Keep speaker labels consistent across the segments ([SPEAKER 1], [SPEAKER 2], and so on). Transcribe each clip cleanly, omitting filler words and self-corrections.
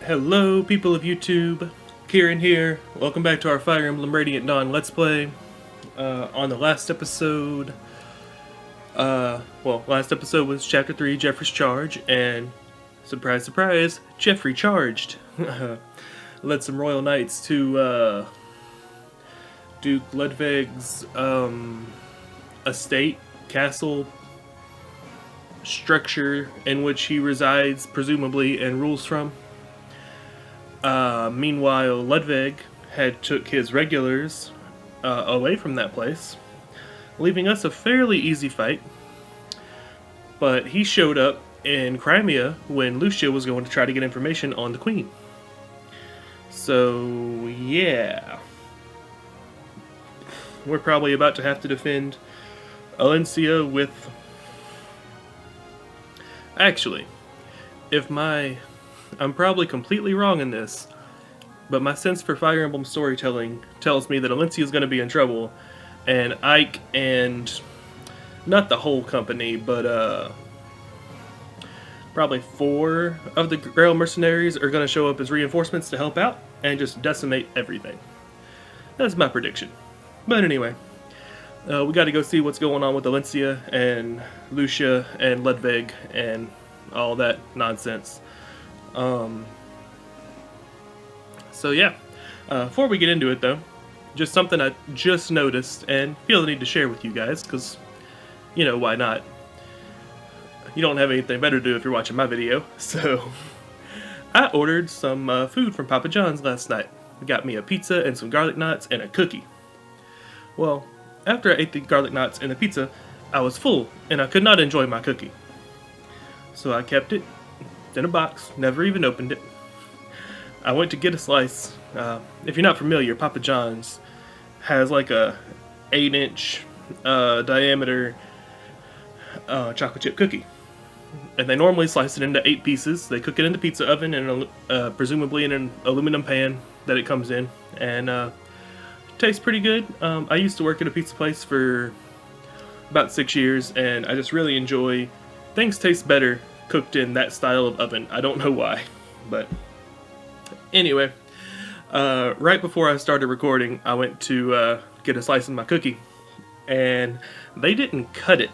[SPEAKER 1] Hello, people of YouTube. Kheran here. Welcome back to our Fire Emblem Radiant Dawn Let's Play. On the last episode, last episode was Chapter 3, Jeffrey's Charge, and surprise, surprise, Jeffrey charged. Led some Royal Knights to Duke Ludwig's estate, castle, structure in which he resides, presumably, and rules from. Meanwhile, Ludwig had took his regulars away from that place, leaving us a fairly easy fight. But he showed up in Crimea when Lucia was going to try to get information on the Queen. So, yeah. We're probably about to have to defend Elincia with... Actually, I'm probably completely wrong in this, but my sense for Fire Emblem storytelling tells me that Elincia is going to be in trouble, and Ike and not the whole company, but probably 4 of the Grail mercenaries are going to show up as reinforcements to help out and just decimate everything. That's my prediction. But anyway, we got to go see what's going on with Elincia and Lucia and Ludwig and all that nonsense. So yeah, before we get into it though, just something I just noticed and feel the need to share with you guys, because, you know, why not? You don't have anything better to do if you're watching my video, so I ordered some food from Papa John's last night. Got me a pizza and some garlic knots and a cookie. Well, after I ate the garlic knots and the pizza, I was full and I could not enjoy my cookie. So I kept it in a box, never even opened it. I went to get a slice. If you're not familiar, Papa John's has like a 8-inch diameter chocolate chip cookie. And they normally slice it into 8 pieces. They cook it in the pizza oven and presumably in an aluminum pan that it comes in. And it tastes pretty good. I used to work at a pizza place for about 6 years, and I just really enjoy... Things taste better cooked in that style of oven. I don't know why, but anyway, right before I started recording, I went to get a slice of my cookie, and they didn't cut it,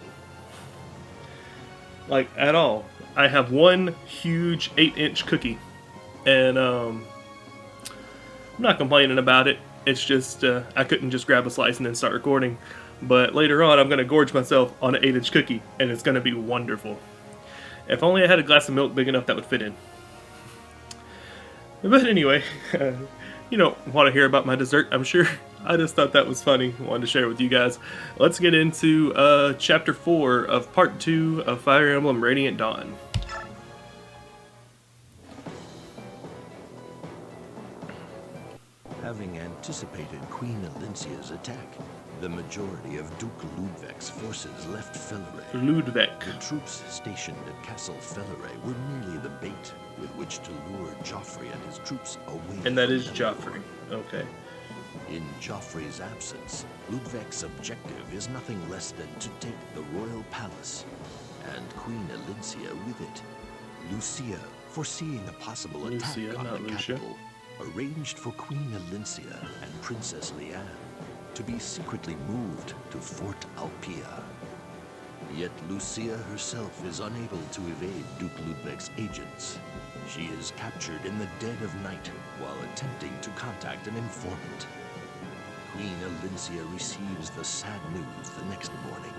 [SPEAKER 1] like, at all. I have one huge 8-inch cookie, and I'm not complaining about it. It's just I couldn't just grab a slice and then start recording. But later on, I'm going to gorge myself on an 8-inch cookie, and it's going to be wonderful. If only I had a glass of milk big enough that would fit in. But anyway, you don't want to hear about my dessert, I'm sure. I just thought that was funny. Wanted to share it with you guys. Let's get into Chapter 4 of Part 2 of Fire Emblem Radiant Dawn.
[SPEAKER 2] Having anticipated Queen Elincia's attack, the majority of Duke Ludwig's forces left Fellere.
[SPEAKER 1] Ludwig.
[SPEAKER 2] The troops stationed at Castle Fellere were merely the bait with which to lure Joffrey and his troops away.
[SPEAKER 1] And that is Joffrey. Okay.
[SPEAKER 2] In Joffrey's absence, Ludwig's objective is nothing less than to take the royal palace, and Queen Elincia with it. Lucia, foreseeing a possible attack on the capital, arranged for Queen Elincia and Princess Leanne to be secretly moved to Fort Alpia. Yet Lucia herself is unable to evade Duke Ludwig's agents. She is captured in the dead of night while attempting to contact an informant. Queen Elincia receives the sad news the next morning.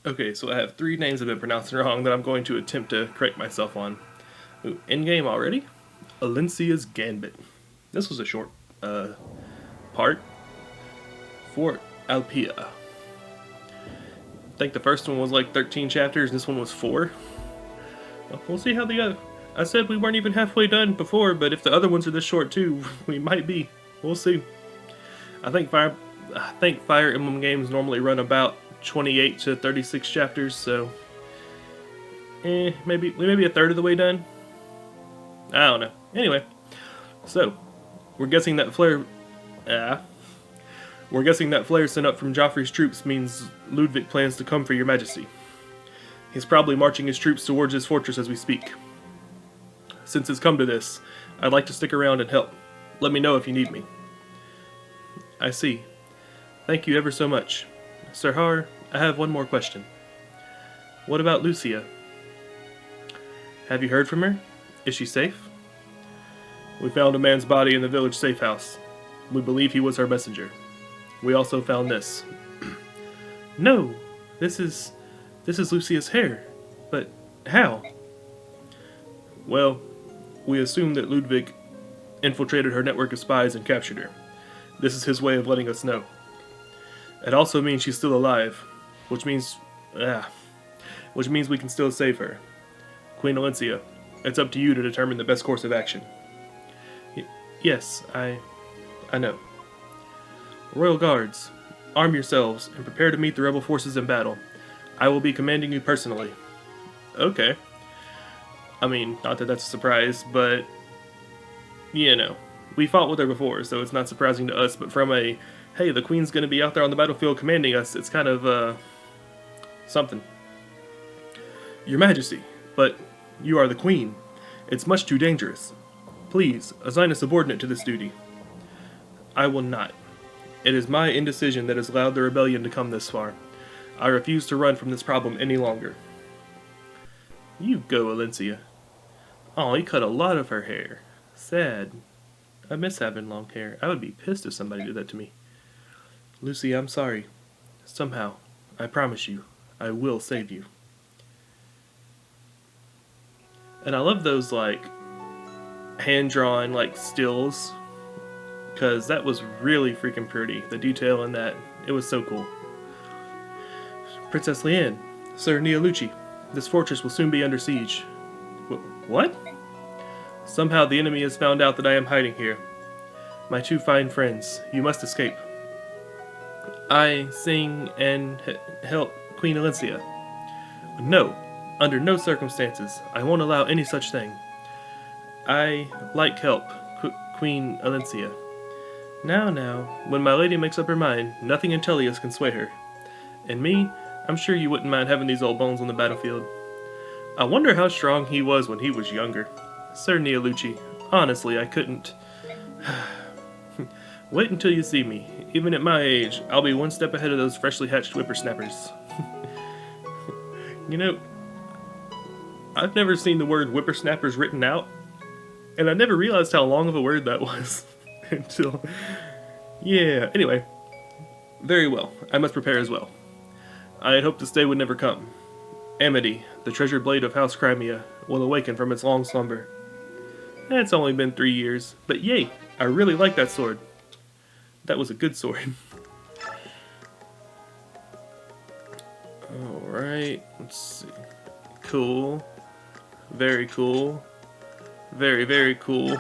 [SPEAKER 1] Okay, so I have 3 names I've been pronouncing wrong that I'm going to attempt to correct myself on. Ooh, in-game already? Elincia's Gambit. This was a short part. Fort Alpia. I think the first one was like 13 chapters, and this one was 4. Well, we'll see how they go. I said we weren't even halfway done before, but if the other ones are this short too, we might be. We'll see. I think Fire Emblem games normally run about 28 to 36 chapters, so maybe we may be a third of the way done. I don't know. Anyway, so we're guessing that flare sent up from Joffrey's troops means Ludwig plans to come for your majesty. He's probably marching his troops towards his fortress as we speak. Since it's come to this, I'd like to stick around and help. Let me know if you need me. I see. Thank you ever so much. Sir Har, I have one more question. What about Lucia? Have you heard from her? Is she safe? We found a man's body in the village safe house. We believe he was her messenger. We also found this. No! This is Lucia's hair. But how? Well, we assume that Ludwig infiltrated her network of spies and captured her. This is his way of letting us know. It also means she's still alive, which means we can still save her. Queen Elincia, it's up to you to determine the best course of action. Yes, I know. Royal Guards, arm yourselves and prepare to meet the rebel forces in battle. I will be commanding you personally. Okay. I mean, not that that's a surprise, but you know, we fought with her before, so it's not surprising to us, but from a, hey, the Queen's going to be out there on the battlefield commanding us, it's kind of, something. Your Majesty, but you are the Queen. It's much too dangerous. Please, assign a subordinate to this duty. I will not. It is my indecision that has allowed the rebellion to come this far. I refuse to run from this problem any longer. You go, Elincia. Oh, he cut a lot of her hair. Sad. I miss having long hair. I would be pissed if somebody did that to me. Lucy, I'm sorry. Somehow, I promise you, I will save you. And I love those, like, hand-drawn, like, stills. Because that was really freaking pretty. The detail in that, it was so cool. Princess Leanne, Sir Neolucci, this fortress will soon be under siege. What? Somehow the enemy has found out that I am hiding here. My two fine friends, you must escape. I sing and help Queen Elincia. No, under no circumstances. I won't allow any such thing. I like help, Queen Elincia. Now, when my lady makes up her mind, nothing in Tellius can sway her. And me, I'm sure you wouldn't mind having these old bones on the battlefield. I wonder how strong he was when he was younger. Sir Neolucci, honestly, I couldn't. Wait until you see me. Even at my age, I'll be one step ahead of those freshly hatched whippersnappers. You know, I've never seen the word whippersnappers written out, and I never realized how long of a word that was until... Yeah, anyway. Very well. I must prepare as well. I had hoped this day would never come. Amity, the treasured blade of House Crimea, will awaken from its long slumber. It's only been 3 years, but yay, I really like that sword. That was a good sword. Alright, let's see. Cool. Very cool. Very, very cool.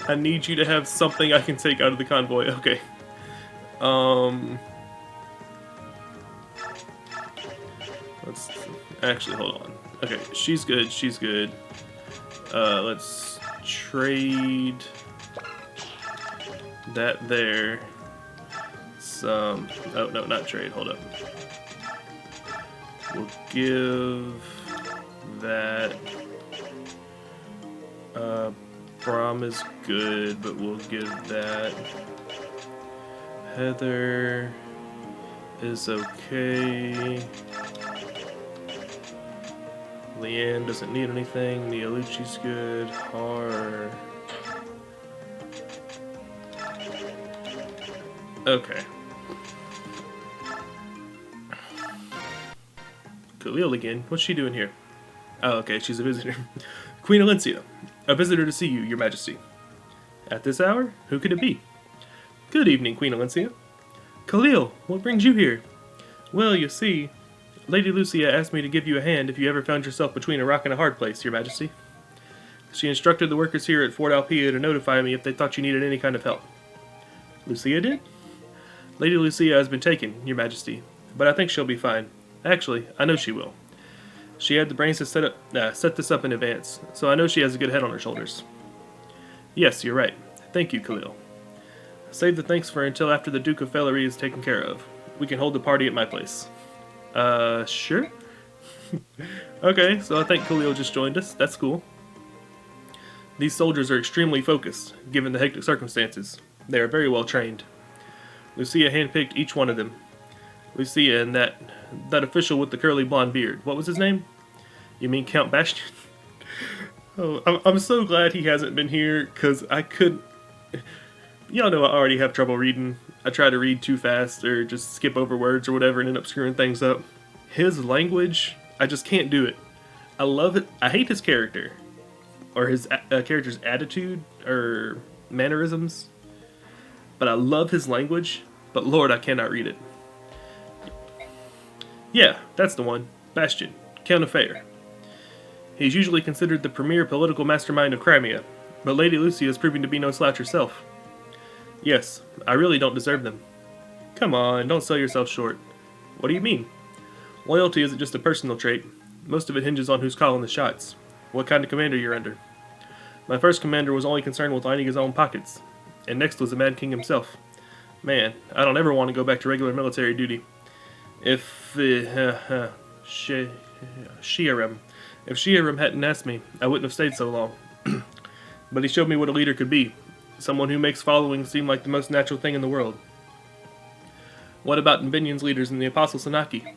[SPEAKER 1] I need you to have something I can take out of the convoy. Okay. Let's actually hold on. Okay, she's good. She's good. Let's trade that there. Some. Oh no, not trade. Hold up. We'll give that. Brom is good, but we'll give that. Heather is okay. Leanne doesn't need anything. Neolucci's good. Har. Okay. Khalil again. What's she doing here? Oh, okay, she's a visitor. Queen Elincia, a visitor to see you, Your Majesty. At this hour? Who could it be? Good evening, Queen Elincia. Khalil, what brings you here? Well, you see, Lady Lucia asked me to give you a hand if you ever found yourself between a rock and a hard place, Your Majesty. She instructed the workers here at Fort Alpia to notify me if they thought you needed any kind of help. Lucia did? Lady Lucia has been taken, Your Majesty, but I think she'll be fine. Actually, I know she will. She had the brains to set this up in advance, so I know she has a good head on her shoulders. Yes, you're right. Thank you, Khalil. Save the thanks for until after the Duke of Fellery is taken care of. We can hold the party at my place. Sure? Okay, so I think Khalil just joined us. That's cool. These soldiers are extremely focused, given the hectic circumstances. They are very well trained. Lucia handpicked each one of them. Lucia and that official with the curly blonde beard. What was his name? You mean Count Bastion? Oh, I'm so glad he hasn't been here, because I could... Y'all know I already have trouble reading. I try to read too fast, or just skip over words or whatever and end up screwing things up. His language, I just can't do it. I love it. I hate his character. Or his character's attitude, or mannerisms. But I love his language, but Lord, I cannot read it. Yeah, that's the one. Bastion. Count of Fire. He's usually considered the premier political mastermind of Crimea, but Lady Lucia is proving to be no slouch herself. Yes, I really don't deserve them. Come on, don't sell yourself short. What do you mean? Loyalty isn't just a personal trait. Most of it hinges on who's calling the shots. What kind of commander you're under. My first commander was only concerned with lining his own pockets, and next was the Mad King himself. Man, I don't ever want to go back to regular military duty. If Kheran hadn't asked me, I wouldn't have stayed so long. But he showed me what a leader could be. Someone who makes following seem like the most natural thing in the world. What about Nbinion's leaders and the Apostle Sanaki?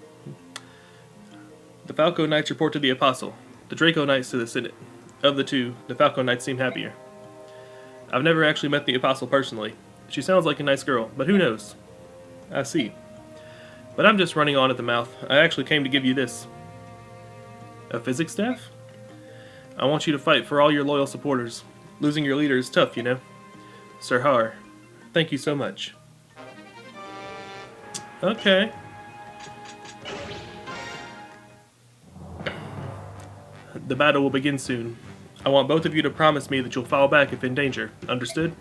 [SPEAKER 1] The Falco Knights report to the Apostle, the Draco Knights to the Senate. Of the two, the Falco Knights seem happier. I've never actually met the Apostle personally. She sounds like a nice girl, but who knows? I see. But I'm just running on at the mouth. I actually came to give you this. A physics staff? I want you to fight for all your loyal supporters. Losing your leader is tough, you know. Sir Har, thank you so much. Okay. The battle will begin soon. I want both of you to promise me that you'll fall back if in danger. Understood?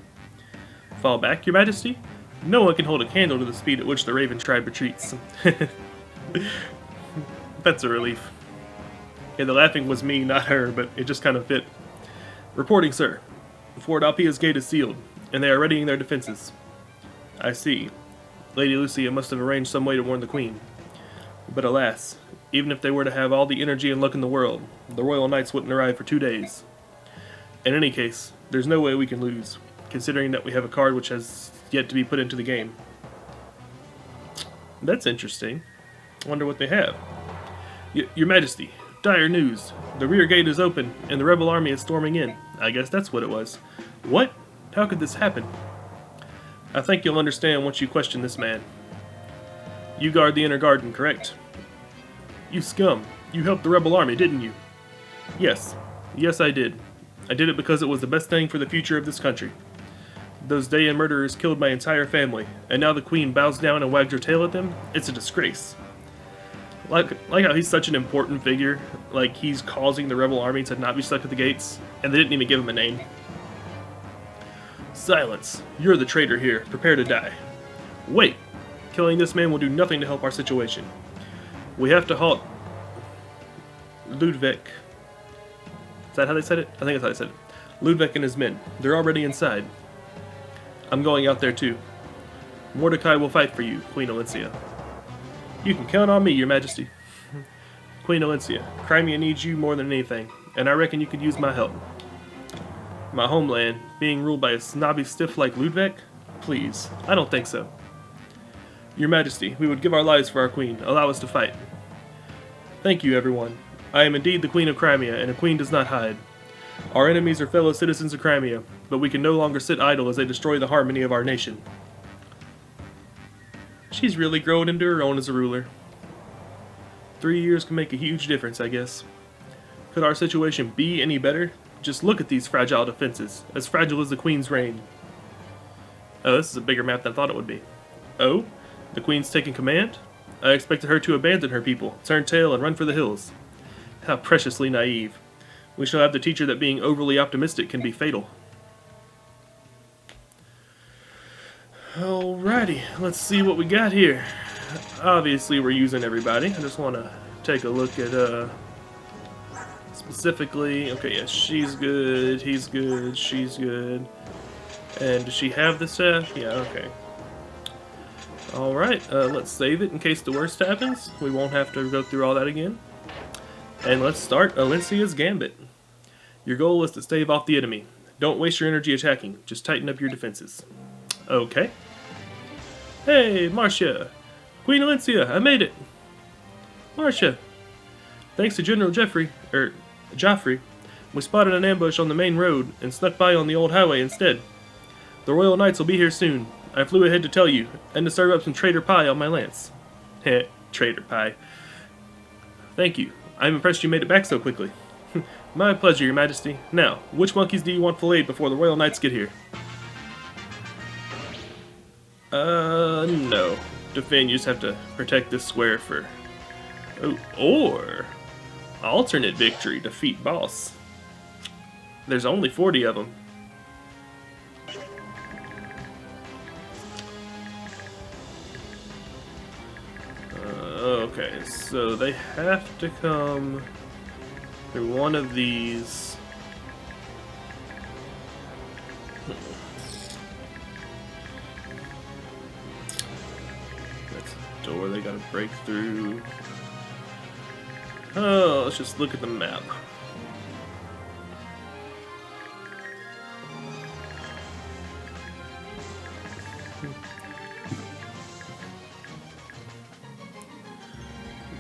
[SPEAKER 1] Fall back, Your Majesty? No one can hold a candle to the speed at which the Raven tribe retreats. That's a relief. Yeah, the laughing was me, not her, but it just kind of fit. Reporting, sir. Fort Alpia's gate is sealed, and they are readying their defenses. I see. Lady Lucia must have arranged some way to warn the Queen. But alas, even if they were to have all the energy and luck in the world, the Royal Knights wouldn't arrive for 2 days. In any case, there's no way we can lose, considering that we have a card which has yet to be put into the game. That's interesting. I wonder what they have. Your Majesty, dire news. The rear gate is open, and the rebel army is storming in. I guess that's what it was. What? How could this happen? I think you'll understand once you question this man. You guard the inner garden, correct? You scum. You helped the rebel army, didn't you? Yes. Yes, I did. I did it because it was the best thing for the future of this country. Those Dayan murderers killed my entire family, and now the Queen bows down and wags her tail at them? It's a disgrace. Like how he's such an important figure, like he's causing the rebel army to not be stuck at the gates, and they didn't even give him a name. Silence. You're the traitor here. Prepare to die. Wait. Killing this man will do nothing to help our situation. We have to halt Ludwig. Is that how they said it? I think that's how they said it. Ludwig and his men. They're already inside. I'm going out there too. Mordecai will fight for you, Queen Elincia. You can count on me, Your Majesty. Queen Elincia, Crimea needs you more than anything, and I reckon you could use my help. My homeland, being ruled by a snobby stiff like Ludwig? Please, I don't think so. Your Majesty, we would give our lives for our queen. Allow us to fight. Thank you, everyone. I am indeed the Queen of Crimea, and a queen does not hide. Our enemies are fellow citizens of Crimea, but we can no longer sit idle as they destroy the harmony of our nation. She's really grown into her own as a ruler. 3 years can make a huge difference, I guess. Could our situation be any better? Just look at these fragile defenses, as fragile as the Queen's reign. Oh, this is a bigger map than I thought it would be. Oh? The Queen's taking command? I expected her to abandon her people, turn tail, and run for the hills. How preciously naive. We shall have to teach her that being overly optimistic can be fatal. Alrighty, let's see what we got here. Obviously we're using everybody. I just want to take a look at, specifically, okay, yeah, she's good, he's good, she's good. And does she have the staff? Yeah, okay. Alright, let's save it in case the worst happens. We won't have to go through all that again. And let's start Elincia's Gambit. Your goal is to stave off the enemy. Don't waste your energy attacking, just tighten up your defenses. Okay. Hey, Marcia! Queen Elincia, I made it! Marcia! Thanks to General Joffrey, we spotted an ambush on the main road and snuck by on the old highway instead. The Royal Knights will be here soon. I flew ahead to tell you, and to serve up some traitor pie on my lance. Heh, traitor pie. Thank you. I'm impressed you made it back so quickly. My pleasure, Your Majesty. Now, which monkeys do you want filleted before the Royal Knights get here? No. Defend, you just have to protect this square for... Oh, or... alternate victory, defeat boss. There's only 40 of them. Okay, so they have to come through one of these. That's a door they gotta break through. Oh, let's just look at the map.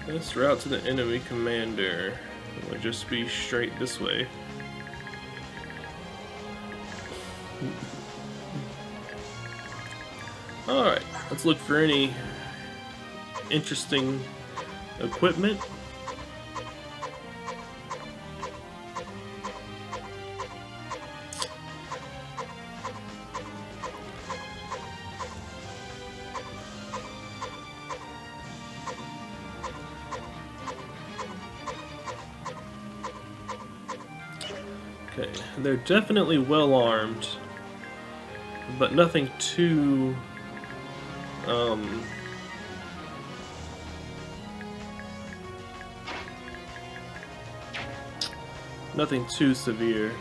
[SPEAKER 1] Best route to the enemy commander would just be straight this way. Alright, let's look for any interesting equipment. Okay, they're definitely well armed, but nothing too, nothing too severe.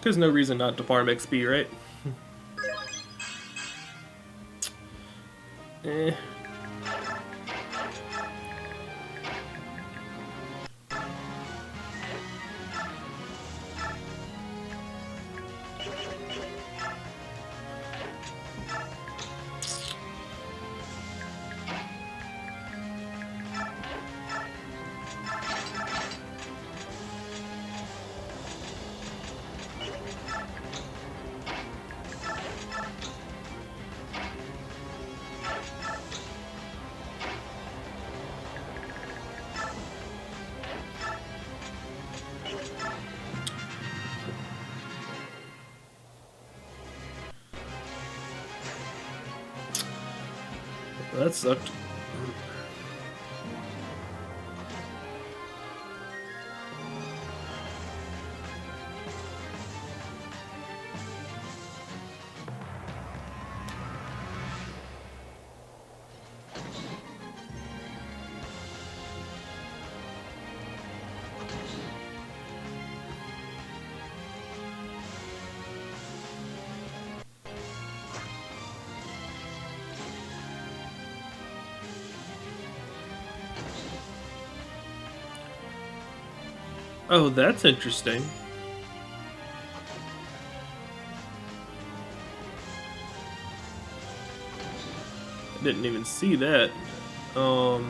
[SPEAKER 1] There's no reason not to farm XP, right? Eh. That sucked. Oh, that's interesting. Didn't even see that. Hmm.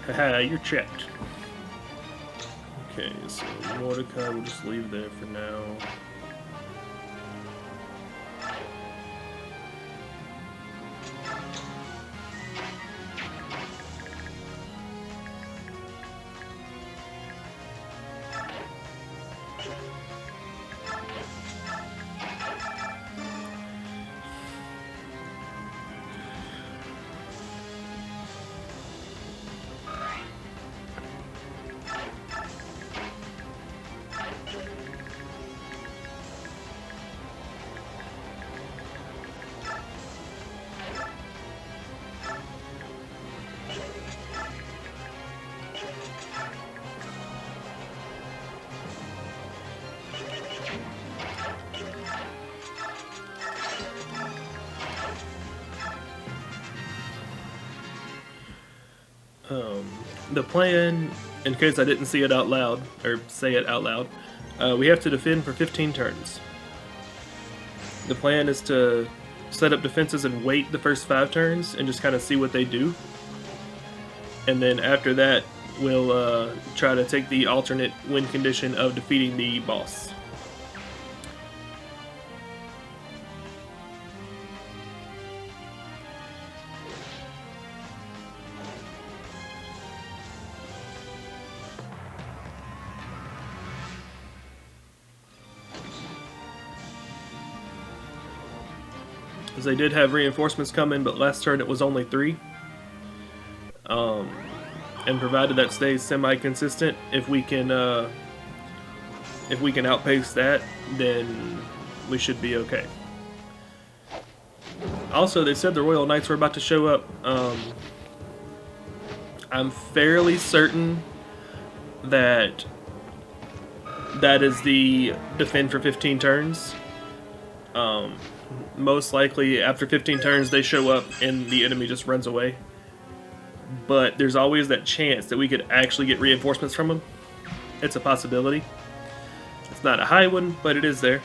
[SPEAKER 1] Haha, you're checked. Okay, so Mordecai we'll just leave there for now. The plan, in case I didn't see it out loud, or say it out loud, we have to defend for 15 turns. The plan is to set up defenses and wait the first 5 turns and just kind of see what they do. And then after that, we'll try to take the alternate win condition of defeating the boss. As they did have reinforcements coming, but last turn it was only 3. And provided that stays semi-consistent, if we can outpace that, then we should be okay. Also, they said the Royal Knights were about to show up. I'm fairly certain that that is the defend for 15 turns. Most likely, after 15 turns, they show up and the enemy just runs away. But there's always that chance that we could actually get reinforcements from them. It's a possibility. It's not a high one, but it is there.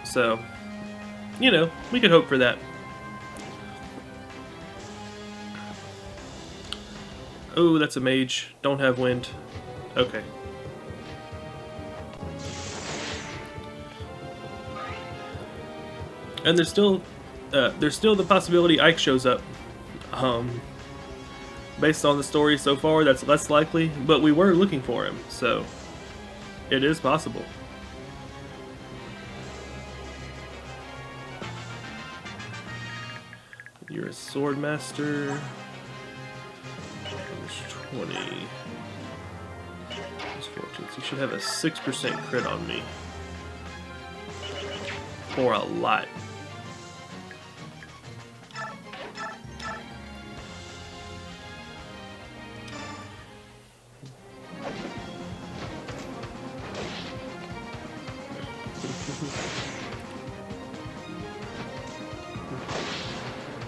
[SPEAKER 1] So, you know, we could hope for that. Oh, that's a mage. Don't have wind. Okay. And there's still the possibility Ike shows up. Based on the story so far, that's less likely, but we were looking for him, so it is possible. You're a sword master. Damage 20. That's 14. So you should have a 6% crit on me. For a lot.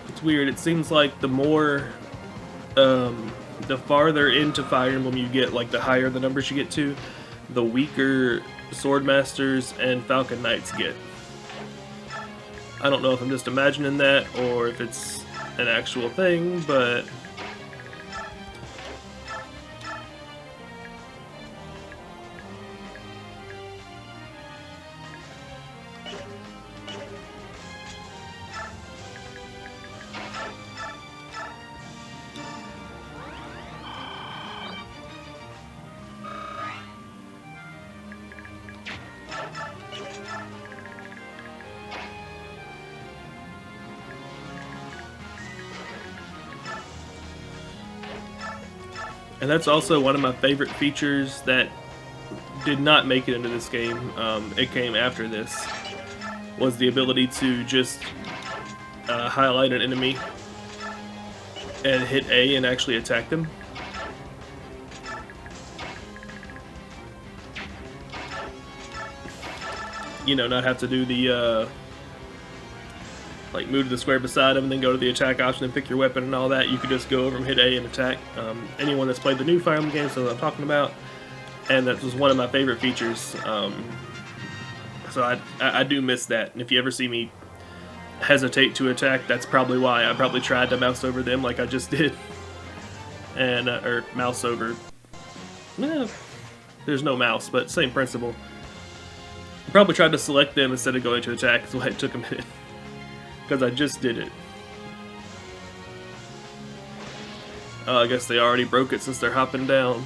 [SPEAKER 1] It's weird. It seems like the more, the farther into Fire Emblem you get, like the higher the numbers you get to, the weaker Sword Masters and Falcon Knights get. I don't know if I'm just imagining that or if it's an actual thing, but and that's also one of my favorite features that did not make it into this game. It came after this. Was the ability to just highlight an enemy and hit A and actually attack them. You know, not have to do the like move to the square beside them and then go to the attack option and pick your weapon and all that. You could just go over and hit A and attack. Anyone that's played the new Fire Emblem games knows what I'm talking about, and that was one of my favorite features. So I do miss that, and if you ever see me hesitate to attack, that's probably why. I probably tried to mouse over them like I just did, and or mouse over. There's no mouse, but same principle. I probably tried to select them instead of going to attack. That's why it took a minute. Because I just did it. I guess they already broke it since they're hopping down.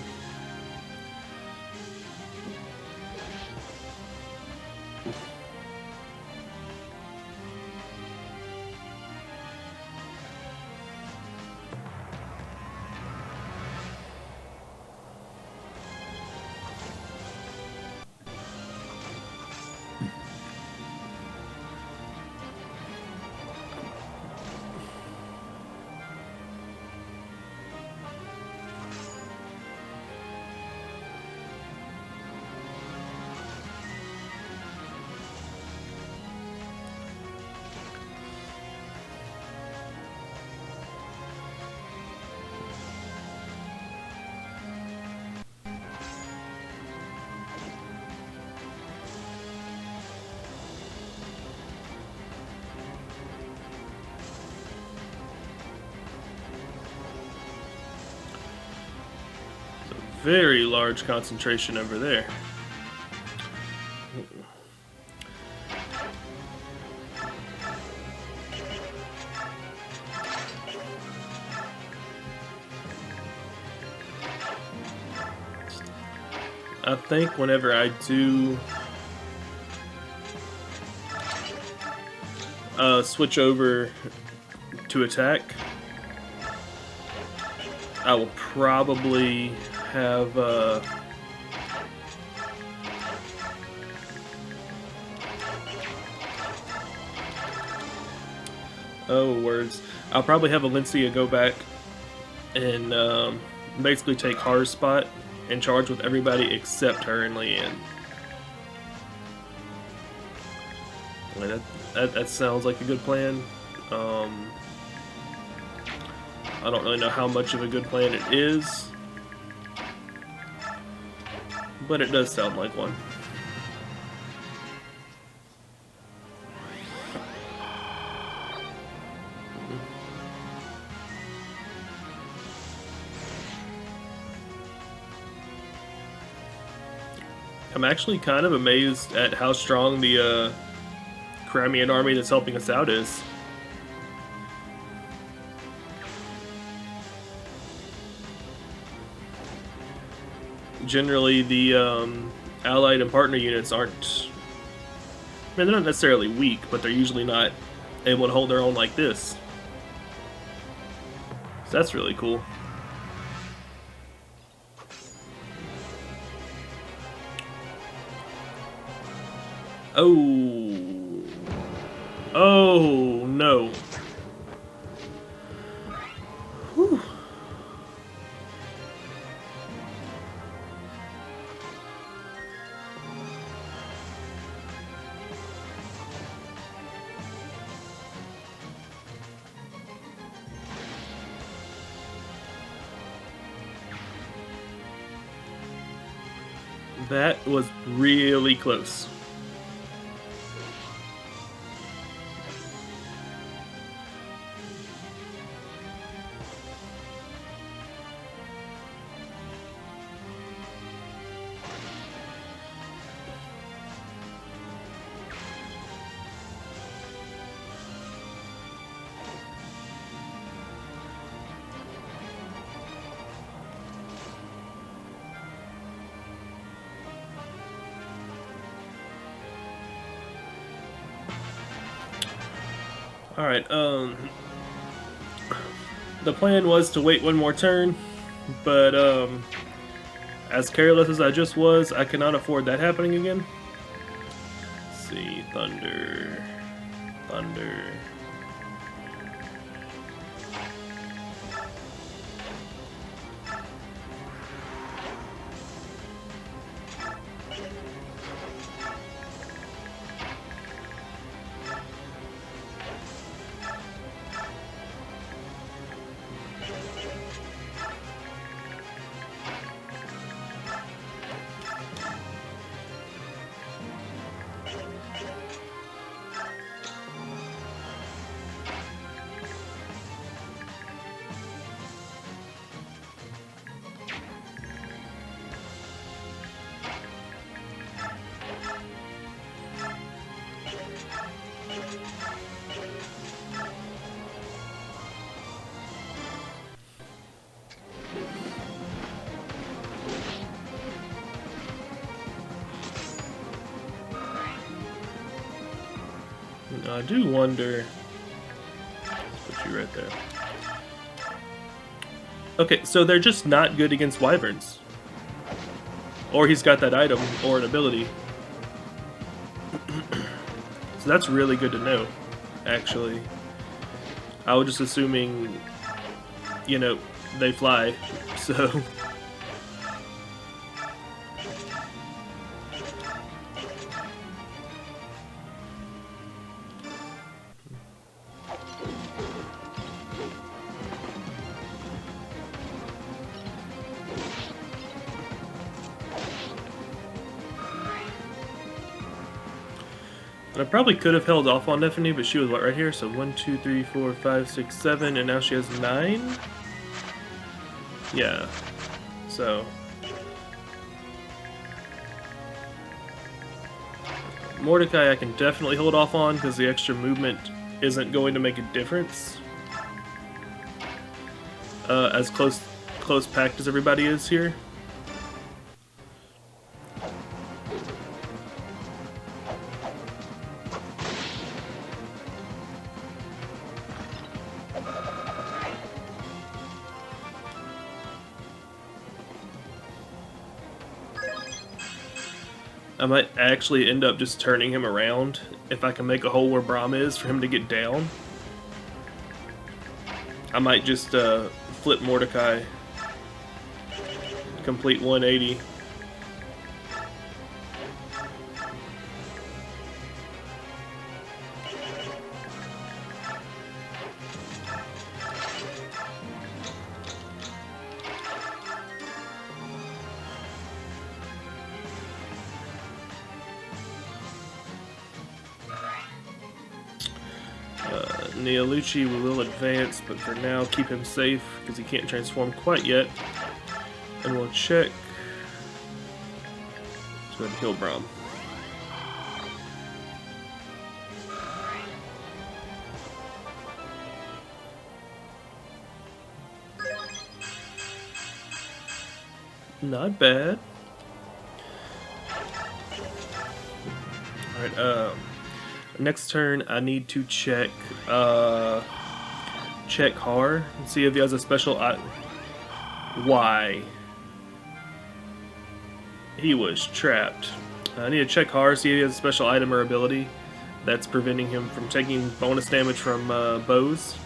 [SPEAKER 1] Very large concentration over there. I think whenever I do switch over to attack, I will probably have oh words. I'll probably have Elincia go back and basically take Har's spot and charge with everybody except her and Leanne. That sounds like a good plan. I don't really know how much of a good plan it is, but it does sound like one. I'm actually kind of amazed at how strong the Kheran army that's helping us out is. Generally, the allied and partner units aren't... I mean, they're not necessarily weak, but they're usually not able to hold their own like this. So that's really cool. Oh. Oh, no. Whew. That was really close. Alright, the plan was to wait one more turn, but, as careless as I just was, I cannot afford that happening again. Let's see, Thunder, Thunder. I do wonder. Let's put you right there. Okay, so they're just not good against wyverns. Or he's got that item or an ability. So that's really good to know, actually. I was just assuming, you know, they fly, so... I probably could have held off on Neffany, but she was what, right here? So 1, 2, 3, 4, 5, 6, 7, and now she has 9? Yeah. So... Mordecai I can definitely hold off on, because the extra movement isn't going to make a difference. As close packed as everybody is here. I might actually end up just turning him around if I can make a hole where Braum is for him to get down. I might just flip Mordecai, complete 180. Neolucci will advance, but for now keep him safe because he can't transform quite yet. And we'll check. Let's go ahead and heal Braum. Not bad. Alright, next turn I need to check check Har and see if he has a special why? He was trapped. I need to check Har, see if he has a special item or ability that's preventing him from taking bonus damage from bows.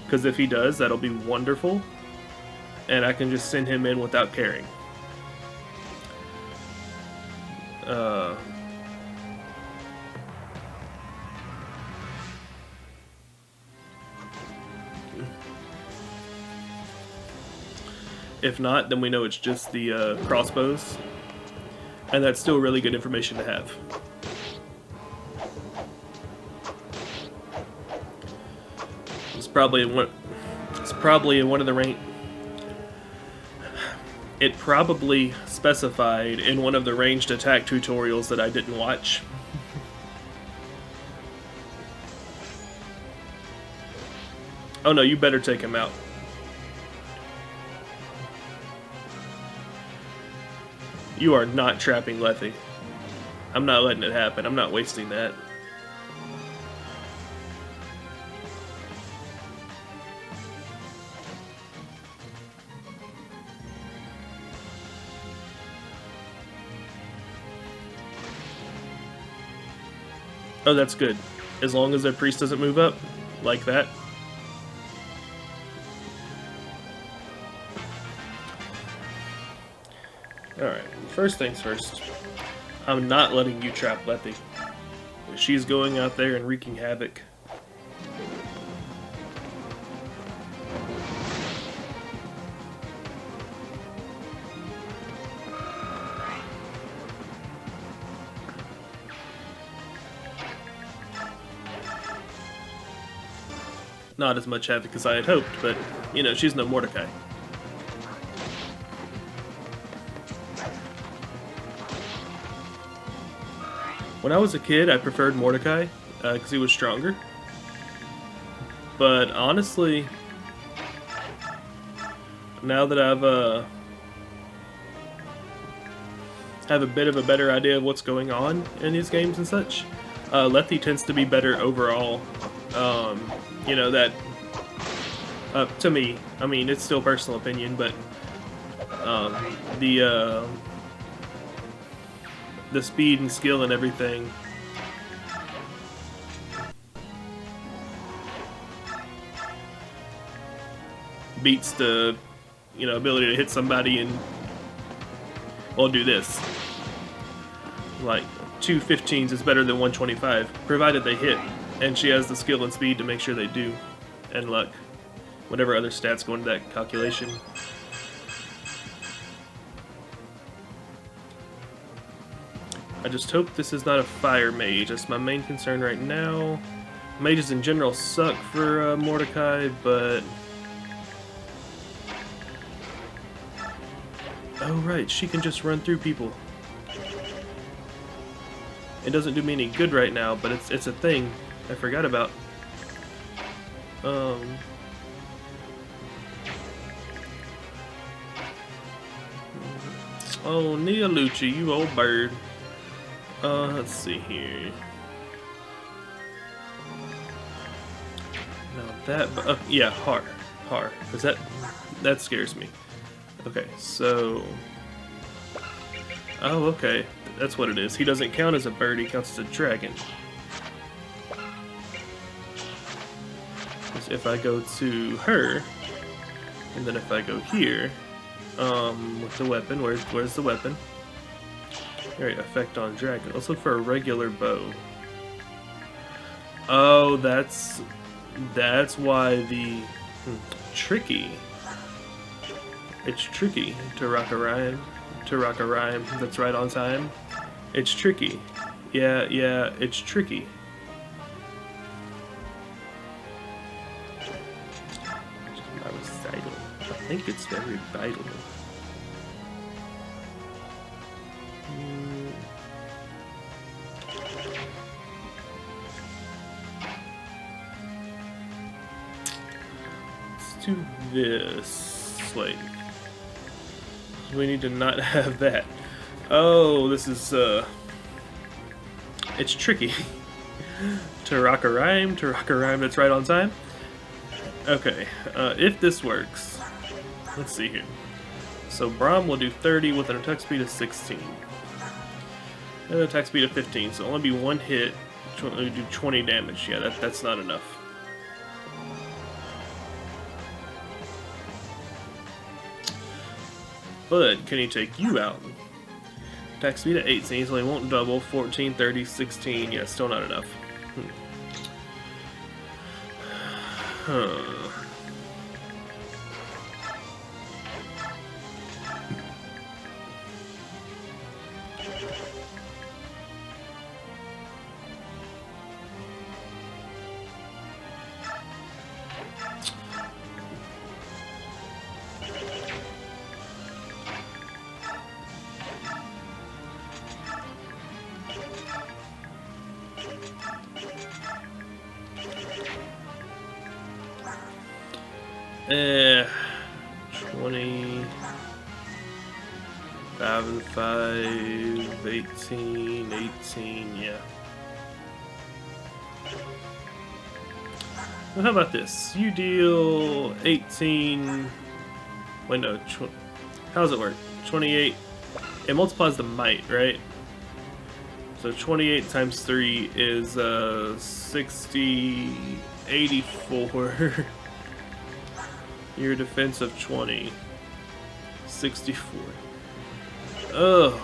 [SPEAKER 1] Because if he does, that'll be wonderful. And I can just send him in without caring. If not, then we know it's just the crossbows. And that's still really good information to have. It's probably in one of the range. It probably specified in one of the ranged attack tutorials that I didn't watch. Oh no, you better take him out. You are not trapping Lethe. I'm not letting it happen. I'm not wasting that. Oh, that's good. As long as their priest doesn't move up like that. Alright, first things first. I'm not letting you trap Lethe. She's going out there and wreaking havoc. Not as much havoc as I had hoped, but, you know, she's no Mordecai. When I was a kid, I preferred Mordecai, because he was stronger. But honestly, now that I've have a bit of a better idea of what's going on in these games and such, Lethe tends to be better overall. You know, that, to me, I mean, it's still personal opinion, but the speed and skill and everything beats the, you know, ability to hit somebody and, well, do this. Like, 2 15s is better than 125, provided they hit, and she has the skill and speed to make sure they do, and luck. Whatever other stats go into that calculation. I just hope this is not a fire mage. That's my main concern right now. Mages in general suck for Mordecai, but... Oh right, she can just run through people. It doesn't do me any good right now, but it's a thing I forgot about. Oh, Neolucci, you old bird. Let's see here. Now that, yeah, Har. Is that scares me. Okay, so, oh, okay, that's what it is. He doesn't count as a bird, he counts as a dragon. If I go to her, and then if I go here, with the weapon, where's the weapon? Alright, effect on dragon. Let's look for a regular bow. Oh, that's why the tricky. It's tricky to rock a rhyme. That's right on time. It's tricky. Yeah, it's tricky. I was vital. I think it's very vital. Let's do this. Wait. We need to not have that. Oh, this is, it's tricky. To rock a rhyme, that's right on time. Okay, if this works, let's see here. So Braum will do 30 with an attack speed of 16. And an attack speed of 15, so it'll only be one hit. Do 20 damage. Yeah, that's not enough. But can he take you out? Attack speed of 18, so he won't double. 14, 30, 16. Yeah, still not enough. Huh. Eh, 20, 5, 18, 18, yeah. Well, how about this? You deal 18, wait no, how does it work? 28, it multiplies the might, right? So 28 times 3 is 60, 84. Your defense of 20. 64. Ugh.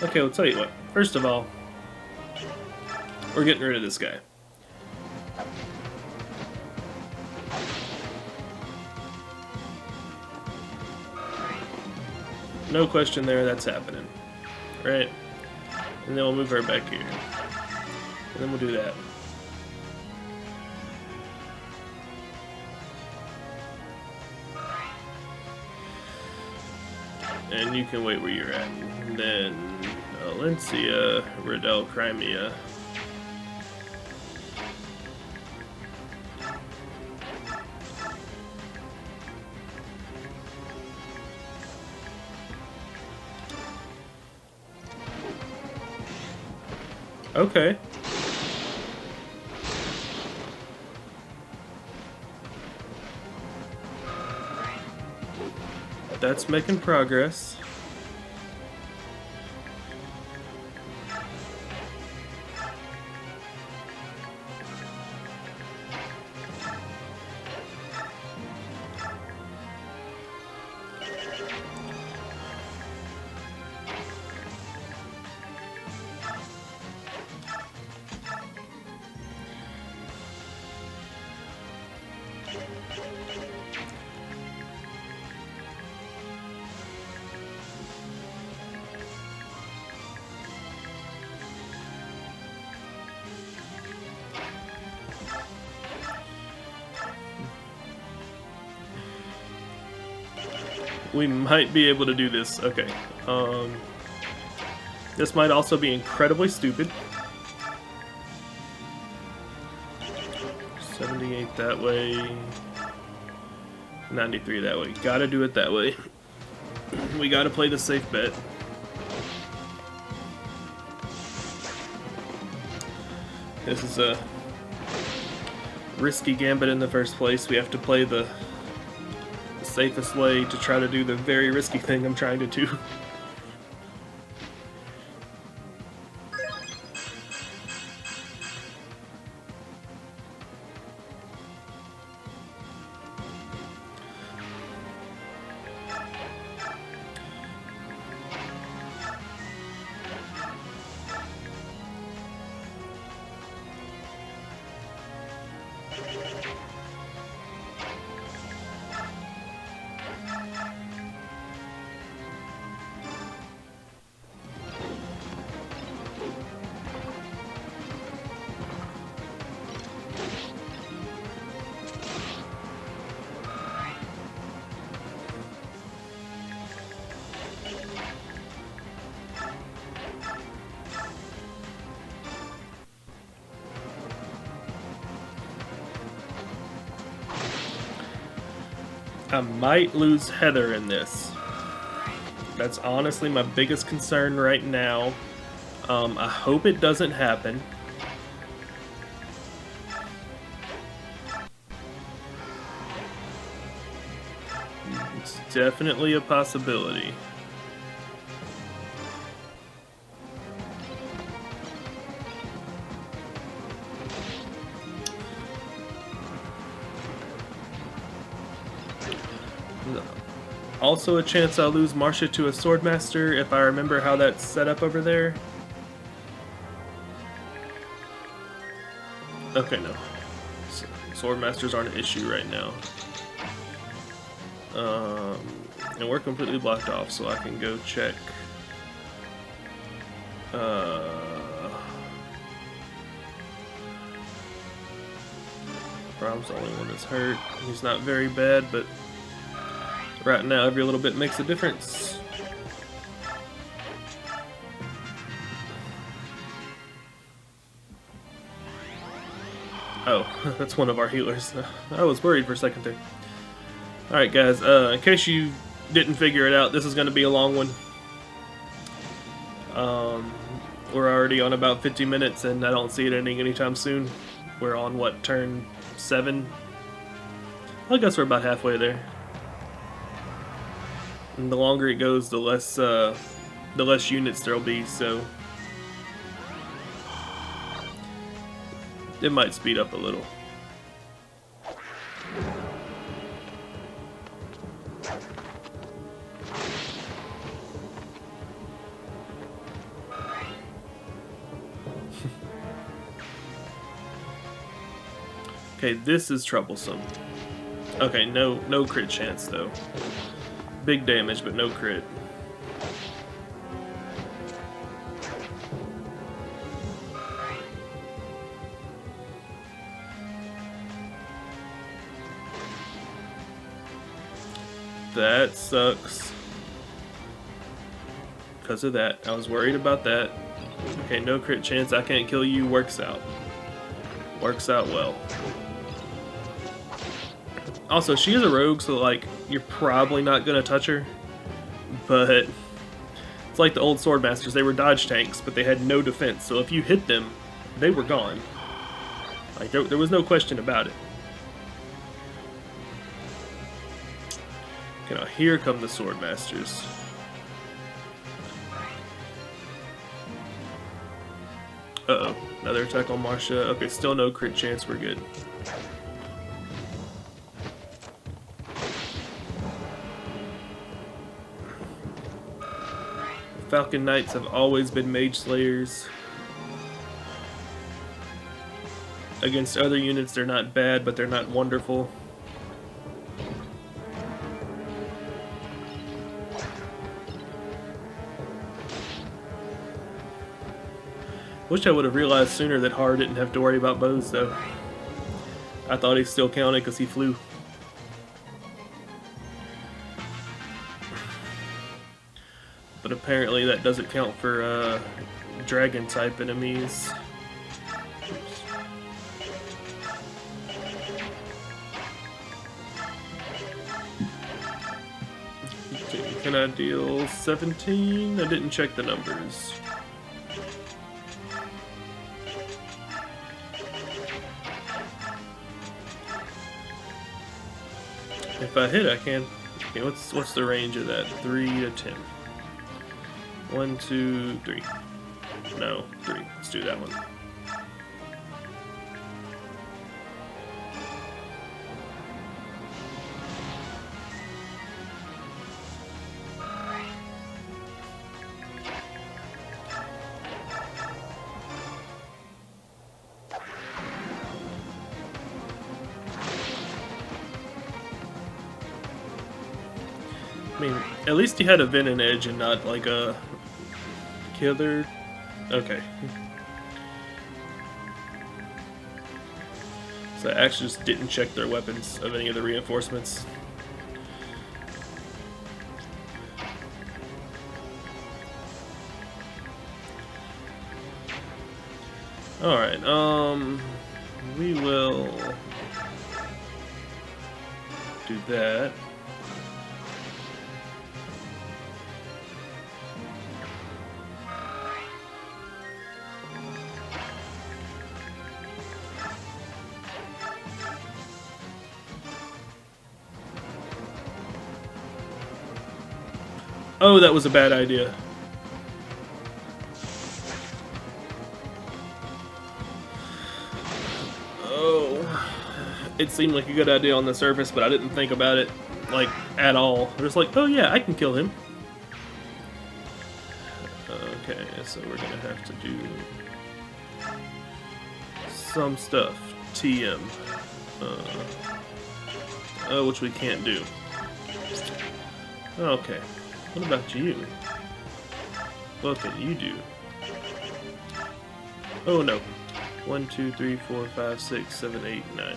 [SPEAKER 1] Okay, I'll tell you what. First of all, we're getting rid of this guy. No question there, that's happening. Right? And then we'll move her back here. And then we'll do that. And you can wait where you're at. And then Elincia, Riddell, Crimea. Okay. That's making progress. We might be able to do this. Okay. This might also be incredibly stupid. 78 that way. 93 that way. Gotta do it that way. We gotta play the safe bet. This is a risky gambit in the first place. We have to play the safest way to try to do the very risky thing I'm trying to do. I might lose Heather in this. That's honestly my biggest concern right now. I hope it doesn't happen. It's definitely a possibility. Also a chance I'll lose Marcia to a Swordmaster if I remember how that's set up over there. Okay, no. Swordmasters aren't an issue right now. And we're completely blocked off, so I can go check. Brahm's the only one that's hurt. He's not very bad, but right now every little bit makes a difference. Oh, that's one of our healers. I was worried for a second there. Alright guys, in case you didn't figure it out, this is going to be a long one. We're already on about 50 minutes and I don't see it ending anytime soon. We're on, what, turn 7? I guess we're about halfway there. And the longer it goes, the less units there'll be, so it might speed up a little. Okay, this is troublesome. Okay, no crit chance though. Big damage, but no crit. That sucks. Because of that. I was worried about that. Okay, no crit chance. I can't kill you. Works out. Works out well. Also, she is a rogue, so like you're probably not gonna touch her. But it's like the old Swordmasters. They were dodge tanks, but they had no defense. So if you hit them, they were gone. Like there was no question about it. Okay, now here come the Swordmasters. Uh-oh, another attack on Marcia. Okay, still no crit chance, we're good. Falcon Knights have always been Mage Slayers. Against other units, they're not bad, but they're not wonderful. Wish I would have realized sooner that Har didn't have to worry about bows, though. I thought he still counted because he flew. But apparently that doesn't count for dragon-type enemies. Okay, can I deal 17? I didn't check the numbers. If I hit, I can. Okay, what's the range of that? 3 to 10. 1, 2, 3. No, 3. Let's do that one. I mean, at least he had a venom edge and not like a killer. Okay. So I actually just didn't check their weapons of any of the reinforcements. Alright, we will do that. Oh, that was a bad idea. Oh, it seemed like a good idea on the surface, but I didn't think about it, like, at all. I was like, oh yeah, I can kill him. Okay, so we're gonna have to do some stuff. TM. Which we can't do. Okay. What about you? What can you do? Oh no. 1, 2, 3, 4, 5, 6, 7, 8, 9.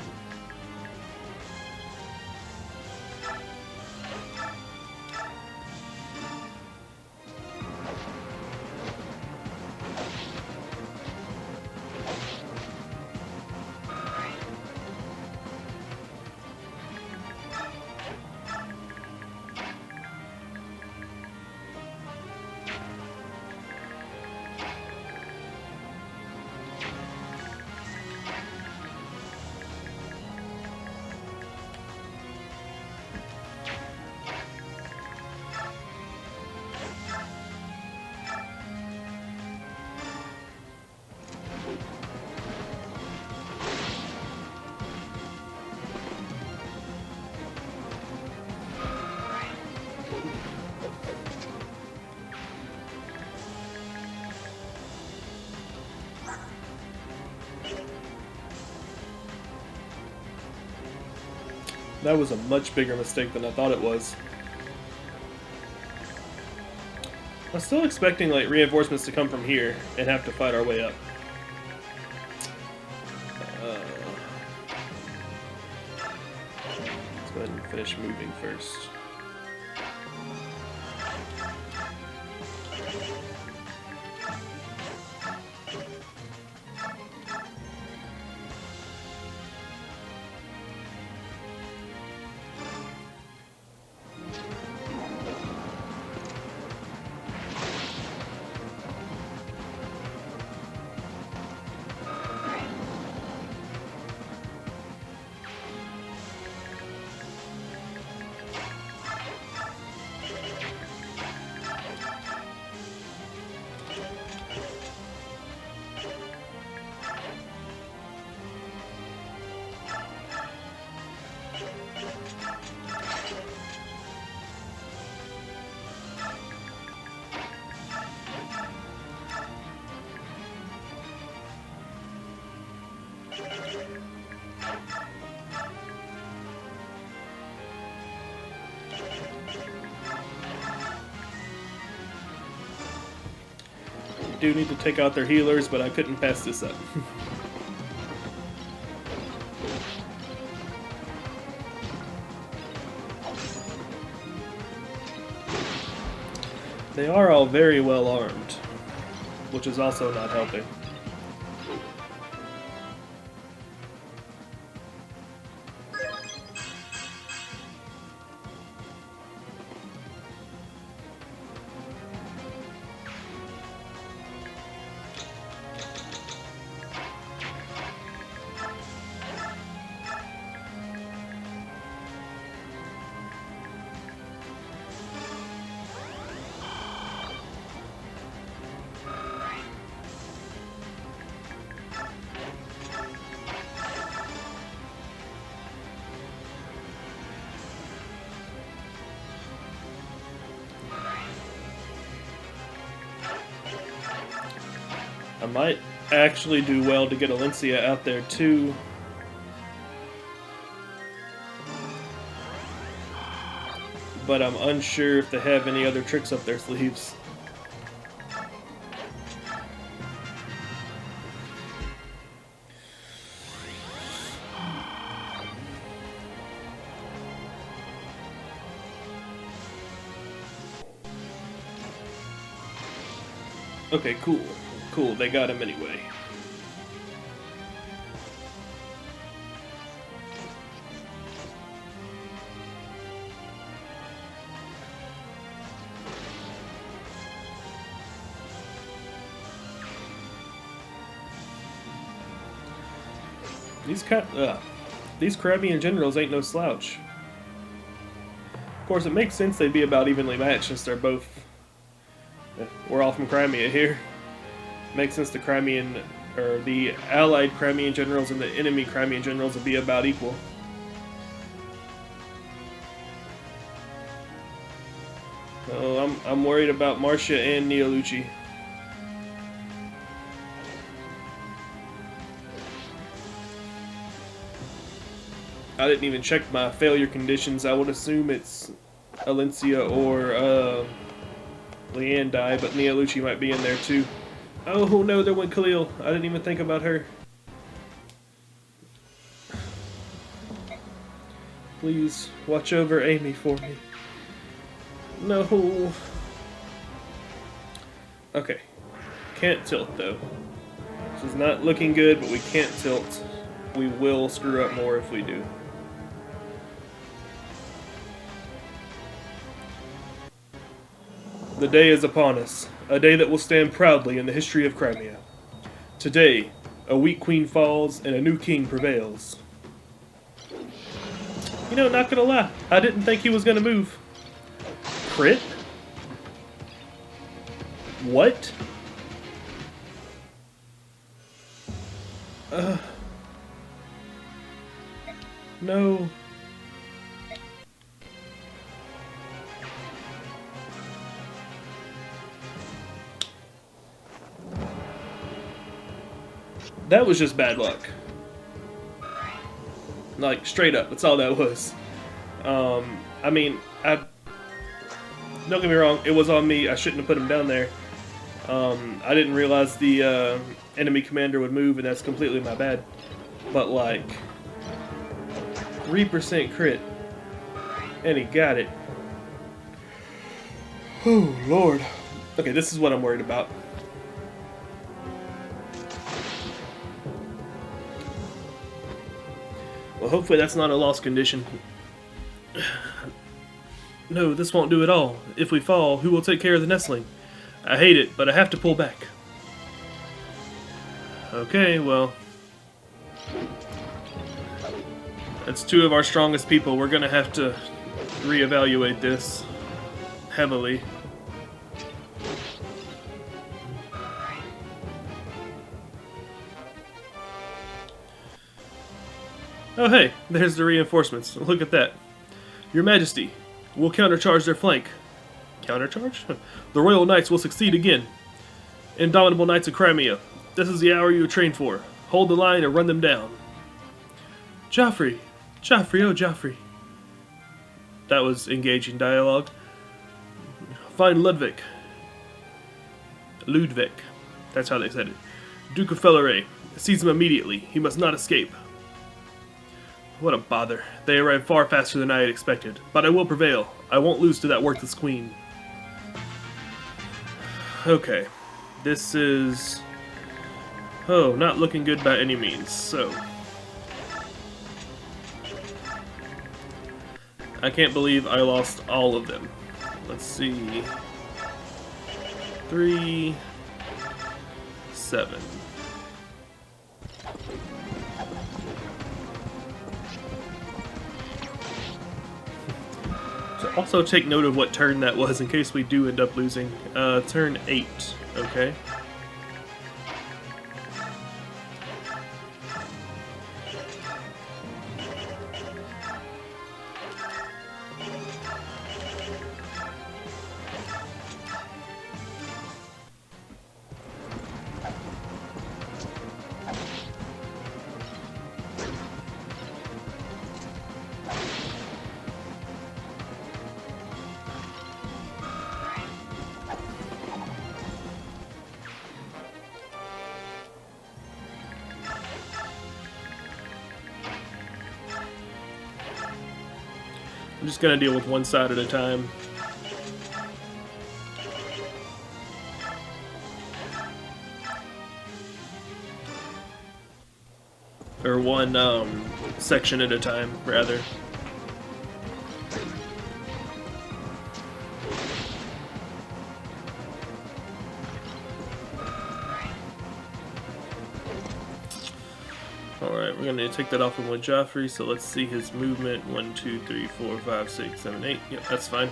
[SPEAKER 1] That was a much bigger mistake than I thought it was. I'm still expecting like reinforcements to come from here and have to fight our way up. Let's go ahead and finish moving first. Do need to take out their healers, but I couldn't pass this up. They are all very well armed, which is also not helping. I might actually do well to get Elincia out there too. But I'm unsure if they have any other tricks up their sleeves. Okay, cool. Cool, they got him anyway. These Caribbean generals ain't no slouch. Of course, it makes sense they'd be about evenly matched since they're both... We're all from Crimea here. Makes sense the Crimean, or the allied Crimean generals and the enemy Crimean generals would be about equal. Oh, I'm worried about Marcia and Neolucci. I didn't even check my failure conditions. I would assume it's Elincia or Leanne die, but Neolucci might be in there too. Oh no, there went Khalil. I didn't even think about her. Please watch over Amy for me. No. Okay. Can't tilt though. This is not looking good, but we can't tilt. We will screw up more if we do. The day is upon us, a day that will stand proudly in the history of Crimea. Today, a weak queen falls and a new king prevails. You know, not gonna lie, I didn't think he was gonna move. Crit? What? No. That was just bad luck. Like, straight up, that's all that was. I mean, don't get me wrong, it was on me, I shouldn't have put him down there. I didn't realize the enemy commander would move, and that's completely my bad. But like, 3% crit, and he got it. Oh, Lord. Okay, this is what I'm worried about. Well, hopefully that's not a lost condition. No, this won't do at all. If we fall, who will take care of the nestling? I hate it, but I have to pull back. Okay, well... That's two of our strongest people. We're gonna have to reevaluate this heavily. Oh hey, there's the reinforcements. Look at that. Your Majesty, we'll countercharge their flank. Countercharge? The Royal Knights will succeed again. Indomitable Knights of Crimea, this is the hour you were trained for. Hold the line and run them down. Joffrey! Joffrey, oh Joffrey. That was engaging dialogue. Find Ludwig. That's how they said it. Duke of Felleray. Seize him immediately. He must not escape. What a bother. They arrived far faster than I had expected. But I will prevail. I won't lose to that worthless queen. Okay. This is... Oh, not looking good by any means. So... I can't believe I lost all of them. Let's see... 3... 7... So also take note of what turn that was in case we do end up losing. Turn 8, okay? I'm just gonna deal with one side at a time. Or one section at a time, rather. Alright, Alright, we're going to take that off and one Joffrey, so let's see his movement. 1, 2, 3, 4, 5, 6, 7, 8. Yep, that's fine.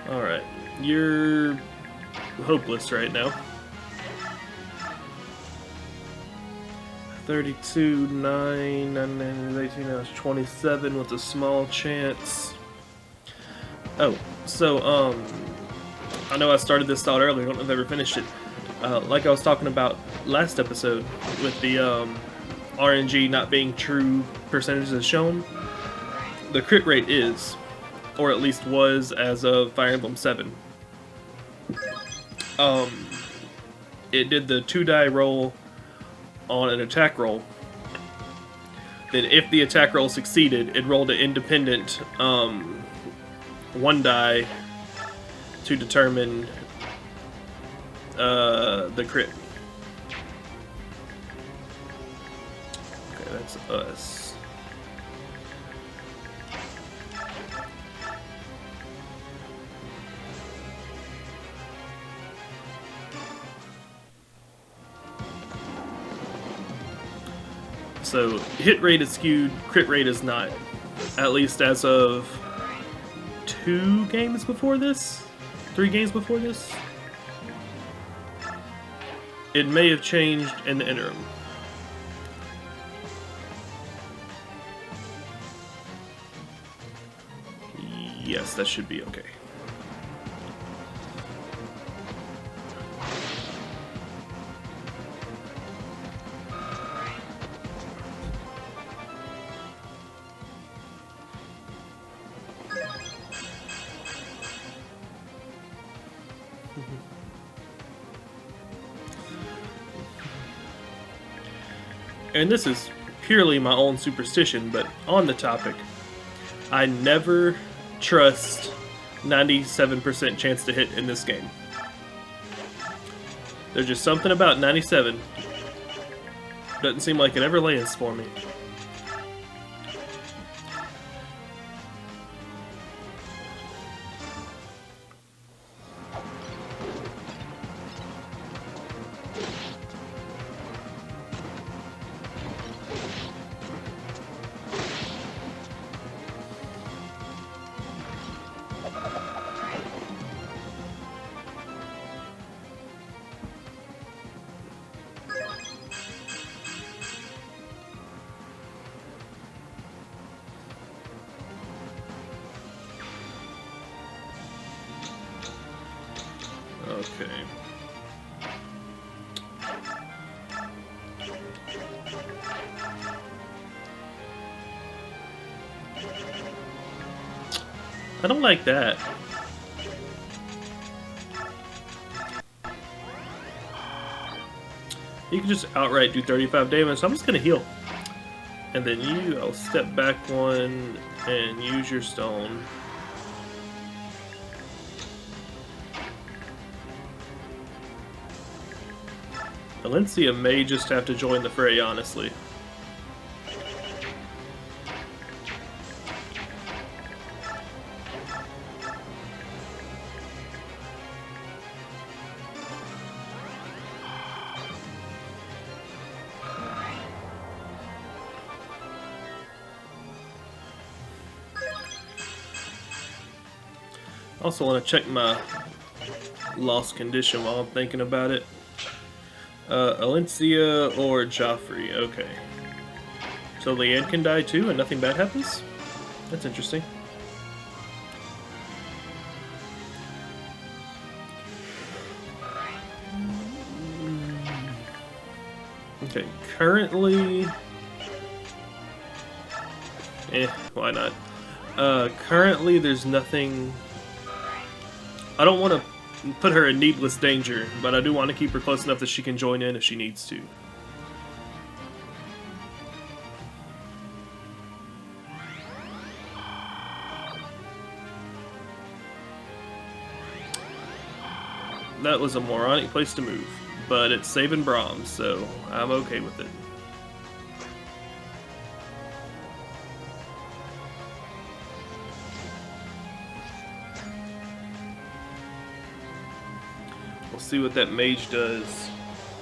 [SPEAKER 1] Alright, you're hopeless right now. 32, 9, 18, now it's 27 with a small chance. Oh, so, I know I started this thought earlier, I don't know if I ever finished it. Like I was talking about last episode with the RNG not being true percentages as shown, the crit rate is, or at least was as of Fire Emblem 7. It did the 2-die roll on an attack roll. Then if the attack roll succeeded, it rolled an independent 1 die to determine the crit. Okay, that's us. So hit rate is skewed, crit rate is not. At least as of 2 games before this? 3 games before this? It may have changed in the interim. Yes, that should be okay. And this is purely my own superstition, but on the topic, I never trust 97% chance to hit in this game. There's just something about 97. Doesn't seem like it ever lands for me. Okay. I don't like that. You can just outright do 35 damage, so I'm just gonna heal. And then I'll step back 1 and use your stone. Elincia may just have to join the fray, honestly. Also want to check my lost condition while I'm thinking about it. Elincia or Joffrey, okay. So Leanne can die too and nothing bad happens? That's interesting. Okay, currently... why not? Currently there's nothing... I don't want to put her in needless danger, but I do want to keep her close enough that she can join in if she needs to. That was a moronic place to move, but it's saving Brahms, so I'm okay with it. We'll see what that mage does.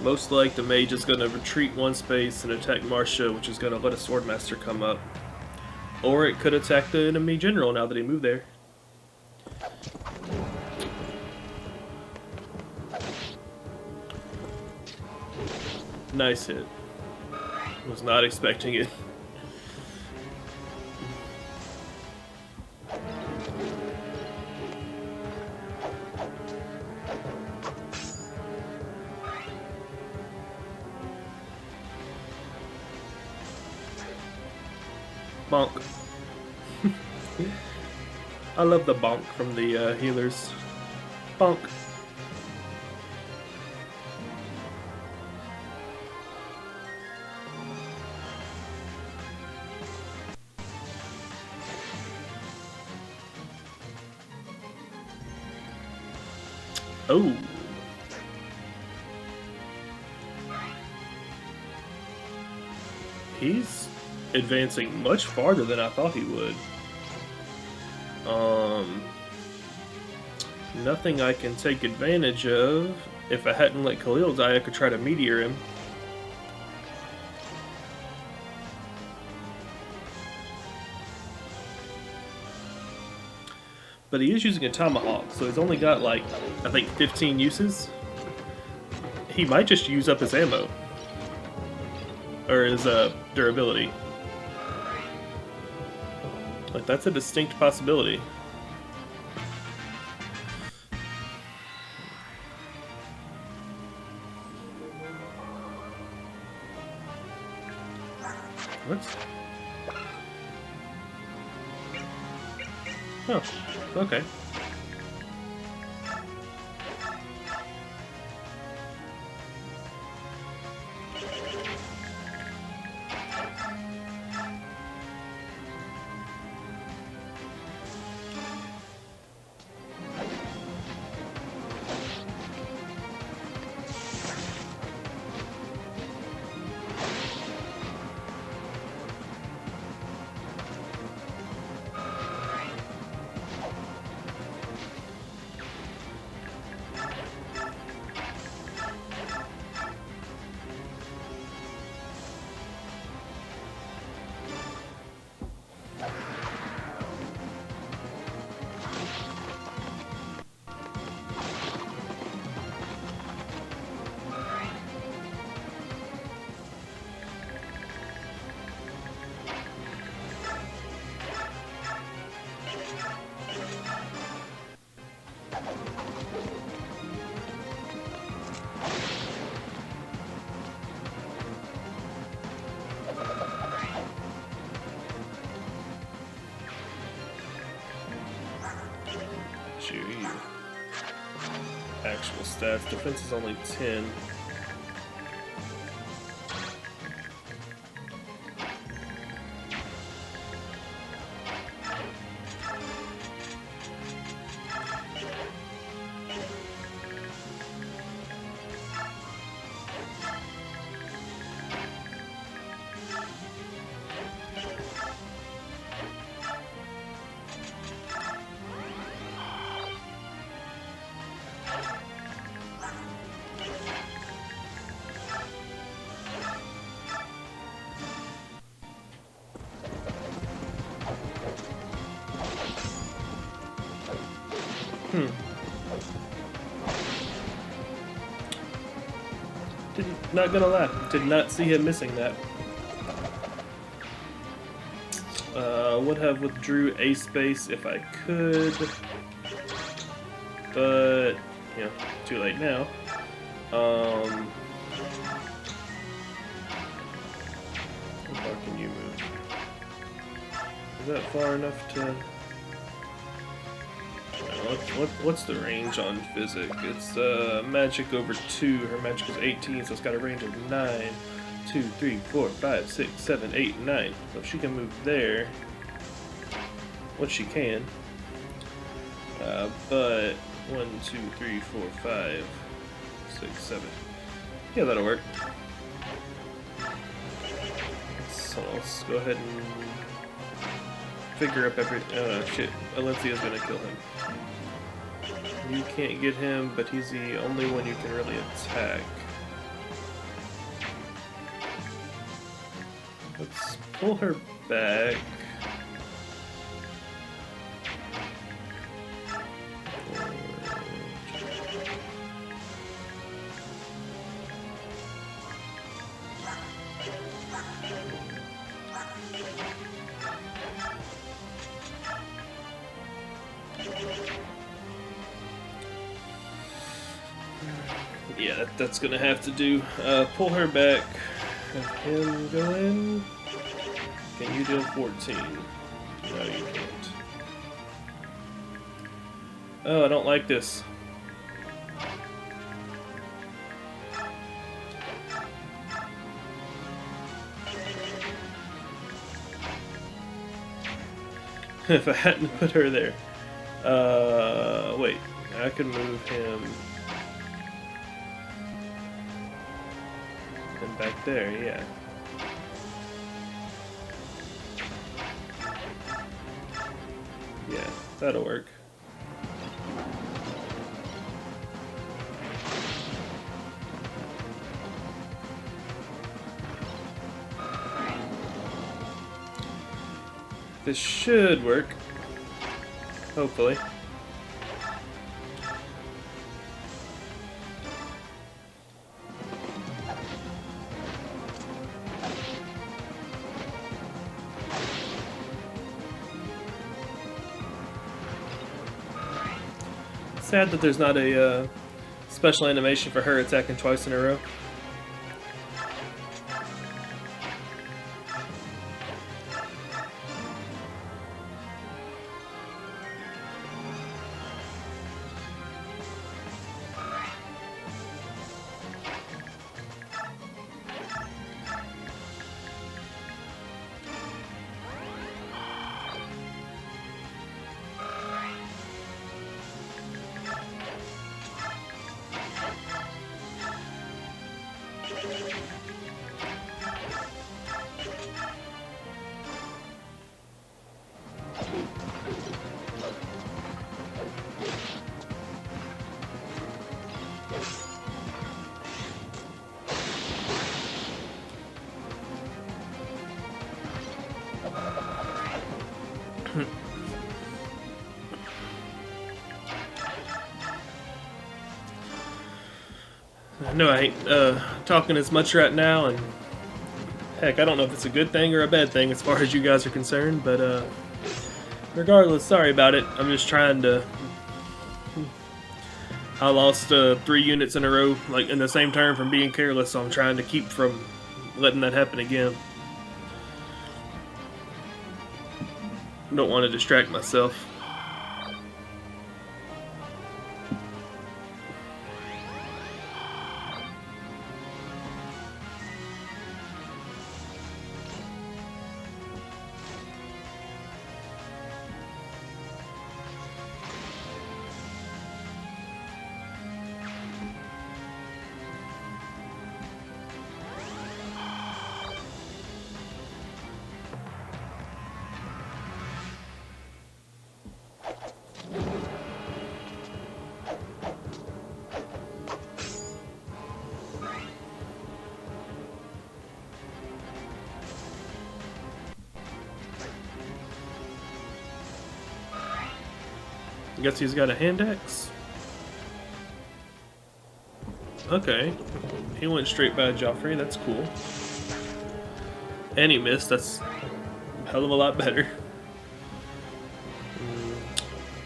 [SPEAKER 1] Most like the mage is going to retreat one space and attack Marcia, which is going to let a Swordmaster come up. Or it could attack the enemy general now that he moved there. Nice hit. Was not expecting it. Bonk. I love the bonk from the healers. Bonk. Oh. He's advancing much farther than I thought he would. Nothing I can take advantage of. If I hadn't let Khalil die, I could try to meteor him. But he is using a tomahawk, so he's only got like, I think 15 uses. He might just use up his ammo. Or his durability. Like, that's a distinct possibility. What? Oh, okay. Actual stats. Defense is only 10. Not gonna lie, did not see him missing that. Would have withdrew a space if I could, but yeah, too late now. How far can you move? Is that far enough to? What's the range on Physic? It's magic over 2. Her magic is 18, so it's got a range of 9. 2, 3, 4, 5, 6, 7, 8, 9. So if she can move there, which she can. But 1, 2, 3, 4, 5, 6, 7. Yeah, that'll work. So let's go ahead and figure up every. Oh shit! Elincia's gonna kill him. You can't get him, but he's the only one you can really attack. Let's pull her back. Yeah, that's gonna have to do. Pull her back. Have him go in. Can you deal 14? No, you can't. Oh, I don't like this. If I hadn't put her there. Wait. I can move him. And back there, yeah. Yeah, that'll work. This should work. Hopefully. Sad that there's not a special animation for her attacking twice in a row. I know I ain't talking as much right now, and heck, I don't know if it's a good thing or a bad thing as far as you guys are concerned, but regardless, sorry about it. I'm just trying to... I lost 3 units in a row, like in the same turn, from being careless, so I'm trying to keep from letting that happen again. Don't want to distract myself. I guess he's got a hand axe. Okay. He went straight by Joffrey, that's cool. And he missed, that's a hell of a lot better.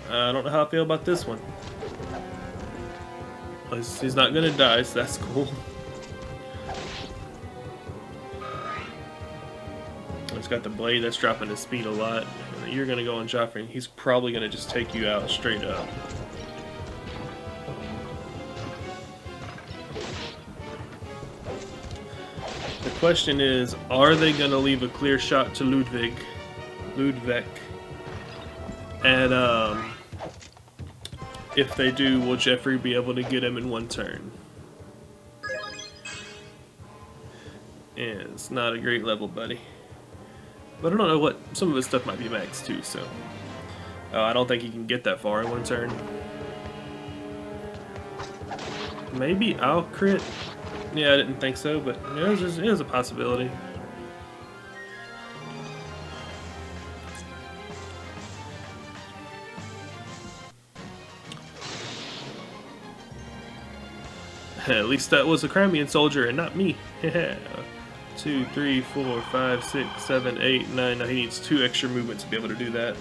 [SPEAKER 1] I don't know how I feel about this one. He's not gonna die, so that's cool. He's got the blade that's dropping his speed a lot. You're gonna go on Joffrey, and he's probably gonna just take you out straight up. The question is, are they gonna leave a clear shot to Ludwig? And if they do, will Jeffrey be able to get him in one turn? And it's not a great level, buddy. But I don't know what, some of his stuff might be max too, so. Oh, I don't think he can get that far in one turn. Maybe I'll crit. Yeah, I didn't think so, but it was a possibility. At least that was a Crimean soldier and not me. 2, 3, 4, 5, 6, 7, 8, 9. Now he needs 2 extra movements to be able to do that.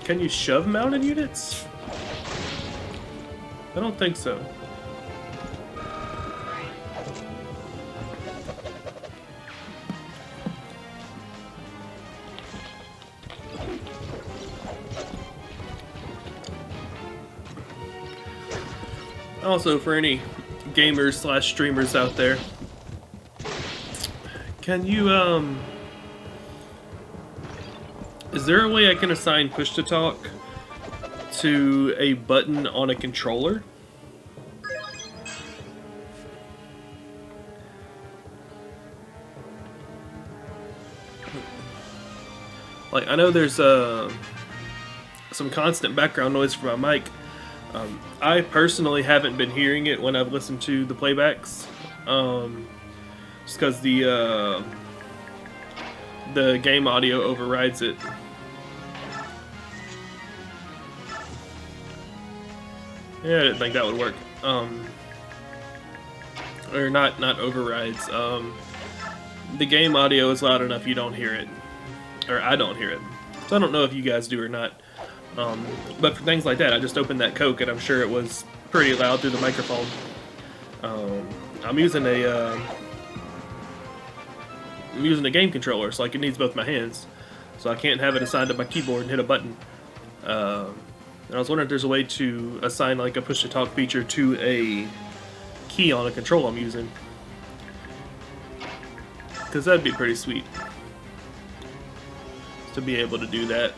[SPEAKER 1] Can you shove mounted units? I don't think so. Also, for any gamers slash streamers out there, can you, is there a way I can assign push to talk to a button on a controller? Like, I know there's some constant background noise from my mic. I personally haven't been hearing it when I've listened to the playbacks, just because the game audio overrides it. Yeah, I didn't think that would work. Or not overrides. The game audio is loud enough you don't hear it, or I don't hear it. So I don't know if you guys do or not. But for things like that, I just opened that Coke and I'm sure it was pretty loud through the microphone. I'm using a game controller, so like it needs both my hands, so I can't have it assigned to my keyboard and hit a button. And I was wondering if there's a way to assign like a push to talk feature to a key on a control I'm using, because that'd be pretty sweet to be able to do that.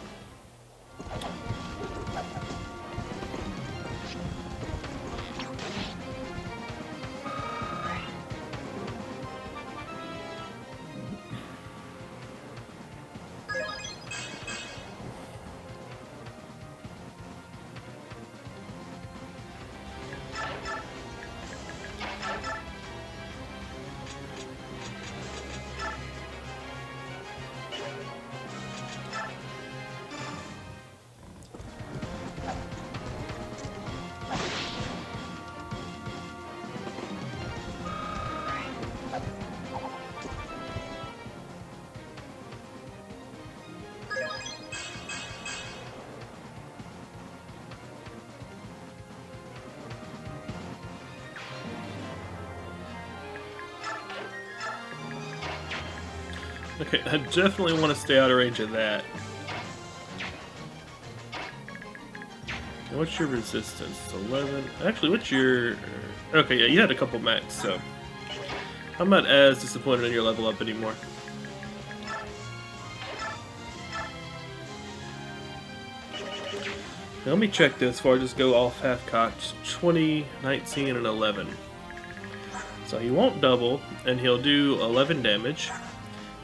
[SPEAKER 1] Okay, I definitely want to stay out of range of that. What's your resistance? 11. Actually, what's your... Okay, yeah, you had a couple max, so I'm not as disappointed in your level up anymore. Now, let me check this before I just go off half-cocked. 20, 19, and 11. So he won't double, and he'll do 11 damage.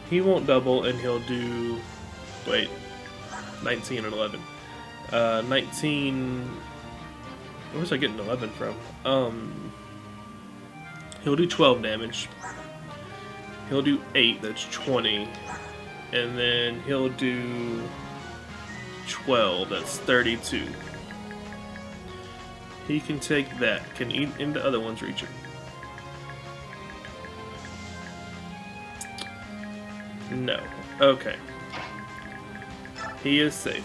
[SPEAKER 1] He won't double, and he'll do... Wait. 19 and 11. 19... Where was I getting 11 from? He'll do 12 damage. He'll do 8, that's 20. And then he'll do 12, that's 32. He can take that. Can any of the other ones reach him? No. Okay. He is safe.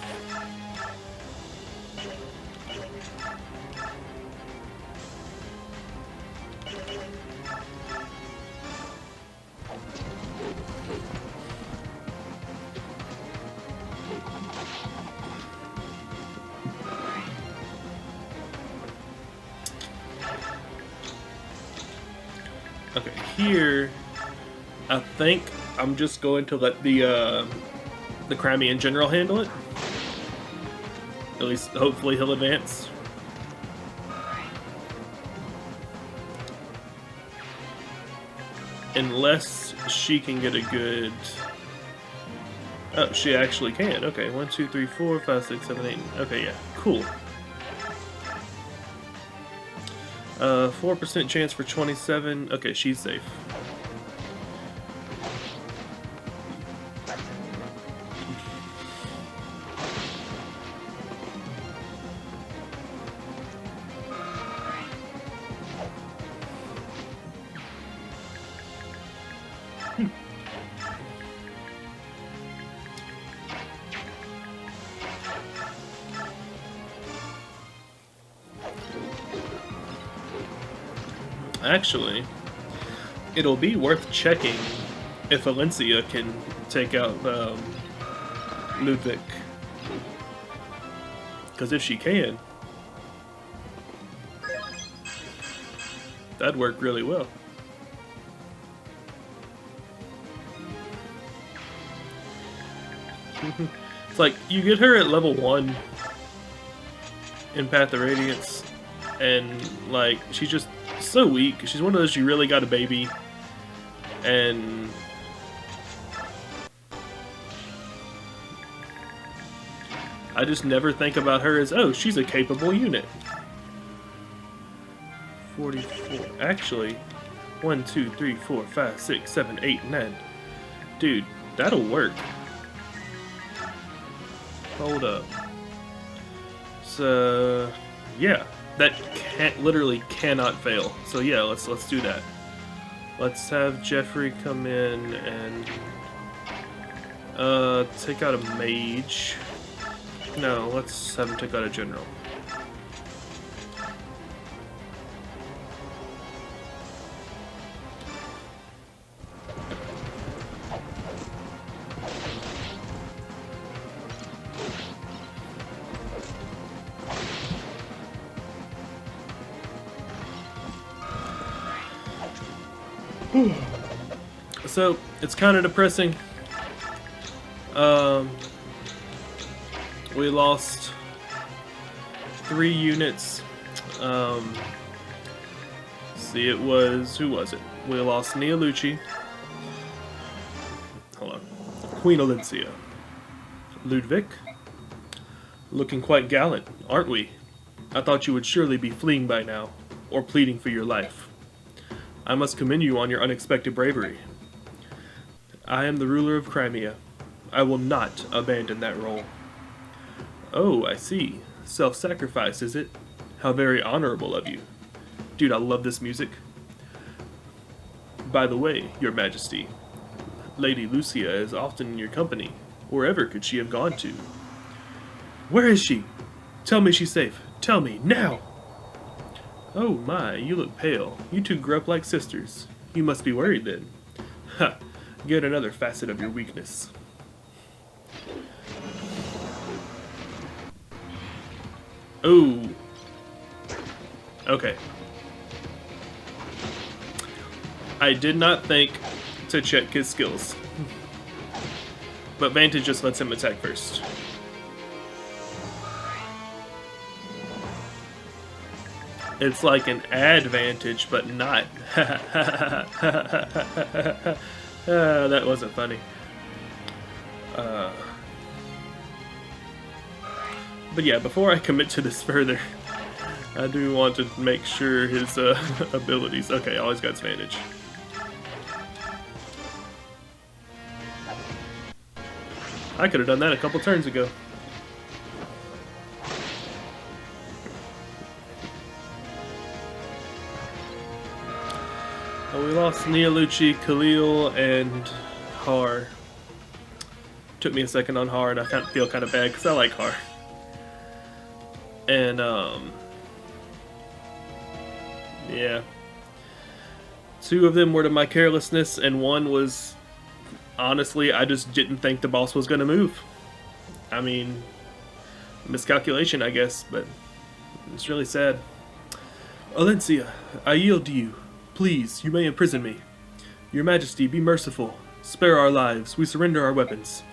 [SPEAKER 1] Okay, here I think I'm just going to let the Crimean general handle it. At least, hopefully, he'll advance. Unless she can get a good... Oh, she actually can. Okay, 1, 2, 3, 4, 5, 6, 7, 8. Okay, yeah, cool. 4% chance for 27. Okay, she's safe. Actually, it'll be worth checking if Elincia can take out Ludwig. Because if she can, that'd work really well. It's like, you get her at level 1 in Path of Radiance, and like, she's just so weak. She's one of those you really got a baby, and I just never think about her as, oh, she's a capable unit. 44. Actually, 1, 2, 3, 4, 5, 6, 7, 8, 9. Dude, that'll work. Hold up. So, yeah. That literally cannot fail. So yeah, let's do that. Let's have Jeffrey come in and take out a mage. No, let's have him take out a general. So, it's kind of depressing. We lost 3 units. See, it was... who was it? We lost Neolucci. Hold on. Queen Elincia. Ludwig. Looking quite gallant, aren't we? I thought you would surely be fleeing by now, or pleading for your life. I must commend you on your unexpected bravery. I am the ruler of Crimea. I will not abandon that role. Oh, I see. Self-sacrifice, is it? How very honorable of you. Dude, I love this music. By the way, Your Majesty, Lady Lucia is often in your company. Wherever could she have gone to? Where is she? Tell me she's safe. Tell me, now! Oh my, you look pale. You two grew up like sisters. You must be worried then. Ha! Get another facet of your weakness. Oh. Okay. I did not think to check his skills. But Vantage just lets him attack first. It's like an advantage, but not. That wasn't funny. But yeah, before I commit to this further, I do want to make sure his abilities. Okay, always got advantage. I could have done that a couple turns ago. We lost Neolucci, Khalil, and Har. Took me a second on Har, and I feel kind of bad because I like Har. And yeah, 2 of them were to my carelessness, and 1 was honestly I just didn't think the boss was gonna move. I mean, miscalculation, I guess, but it's really sad. Elincia, I yield to you. Please, you may imprison me. Your Majesty, be merciful. Spare our lives. We surrender our weapons.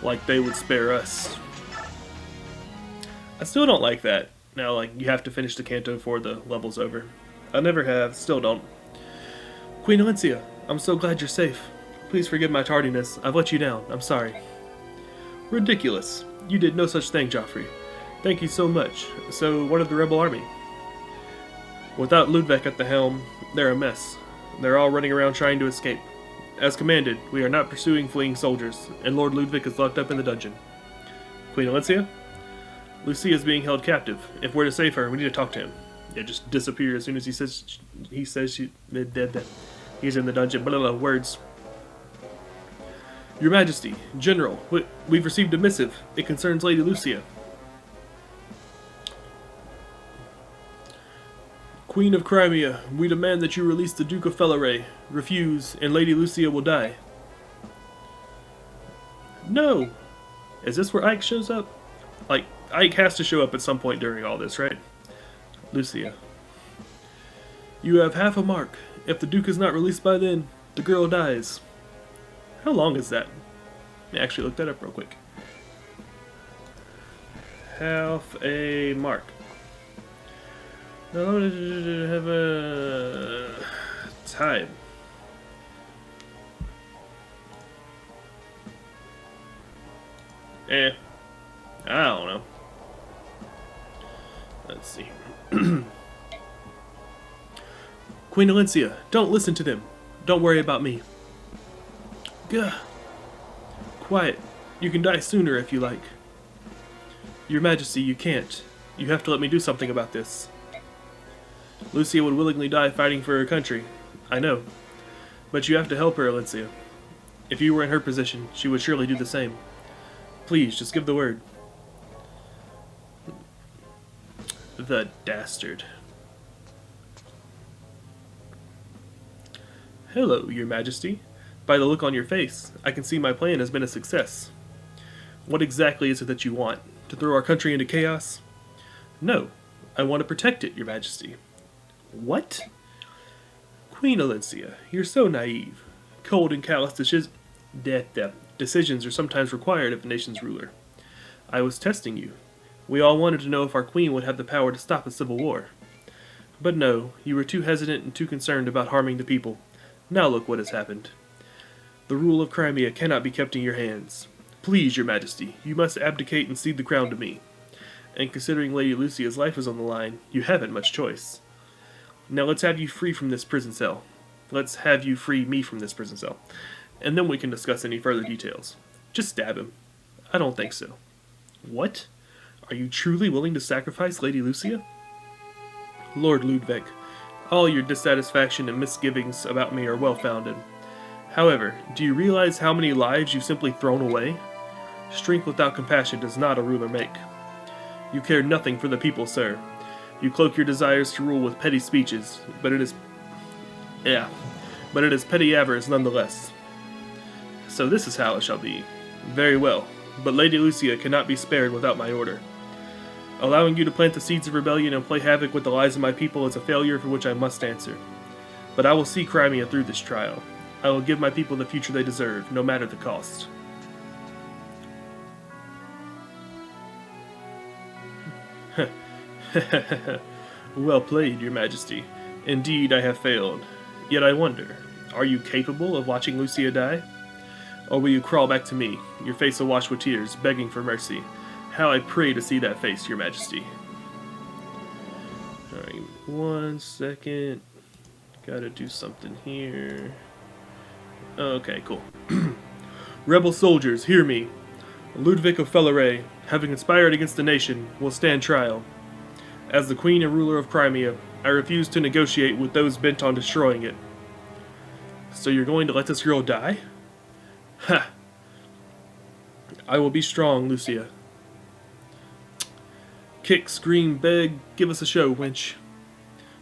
[SPEAKER 1] Like they would spare us. I still don't like that. Now, like, you have to finish the canto before the level's over. I never have, still don't. Queen Elincia, I'm so glad you're safe. Please forgive my tardiness. I've let you down. I'm sorry. Ridiculous. You did no such thing, Joffrey. Thank you so much. So, what of the rebel army? Without Ludwig at the helm, they're a mess. They're all running around trying to escape. As commanded, we are not pursuing fleeing soldiers, and Lord Ludwig is locked up in the dungeon. Queen Elincia? Lucia is being held captive. If we're to save her, we need to talk to him. Yeah, just disappear as soon as he says he's in the dungeon. Blah, blah, blah, words. Your Majesty, General, we've received a missive. It concerns Lady Lucia. Queen of Crimea, we demand that you release the Duke of Felaray. Refuse, and Lady Lucia will die. No! Is this where Ike shows up? Like, Ike has to show up at some point during all this, right? Lucia. You have half a mark. If the Duke is not released by then, the girl dies. How long is that? Let me actually look that up real quick. Half a mark. No, have a time. I don't know. Let's see. Queen Elincia, don't listen to them. Don't worry about me. Gah. Quiet. You can die sooner if you like. Your Majesty, you can't. You have to let me do something about this. Lucia would willingly die fighting for her country. I know. But you have to help her, Elincia. If you were in her position, she would surely do the same. Please, just give the word. The dastard. Hello, Your Majesty. By the look on your face, I can see my plan has been a success. What exactly is it that you want? To throw our country into chaos? No, I want to protect it, Your Majesty. What? Queen Elincia, you're so naive. Cold and callous decisions are sometimes required of a nation's ruler. I was testing you. We all wanted to know if our queen would have the power to stop a civil war. But no, you were too hesitant and too concerned about harming the people. Now look what has happened. The rule of Crimea cannot be kept in your hands. Please, Your Majesty, you must abdicate and cede the crown to me. And considering Lady Lucia's life is on the line, you haven't much choice. Now let's have you free from this prison cell. Let's have you free me from this prison cell. And then we can discuss any further details. Just stab him. I don't think so. What? Are you truly willing to sacrifice Lady Lucia? Lord Ludwig, all your dissatisfaction and misgivings about me are well-founded. However, do you realize how many lives you've simply thrown away? Strength without compassion does not a ruler make. You care nothing for the people, sir. You cloak your desires to rule with petty speeches, but it is petty avarice nonetheless. So this is how it shall be. Very well, but Lady Lucia cannot be spared without my order. Allowing you to plant the seeds of rebellion and play havoc with the lives of my people is a failure for which I must answer. But I will see Crimea through this trial. I will give my people the future they deserve, no matter the cost. Well played, Your Majesty. Indeed, I have failed. Yet I wonder, are you capable of watching Lucia die? Or will you crawl back to me, your face awash with tears, begging for mercy? How I pray to see that face, Your Majesty. Alright, 1 second. Gotta do something here. Okay, cool. Rebel soldiers, hear me. Ludwig of Felaray, having conspired against the nation, will stand trial. As the Queen and ruler of Crimea, I refuse to negotiate with those bent on destroying it. So you're going to let this girl die? Ha! I will be strong, Lucia. Kick, scream, beg, give us a show, wench.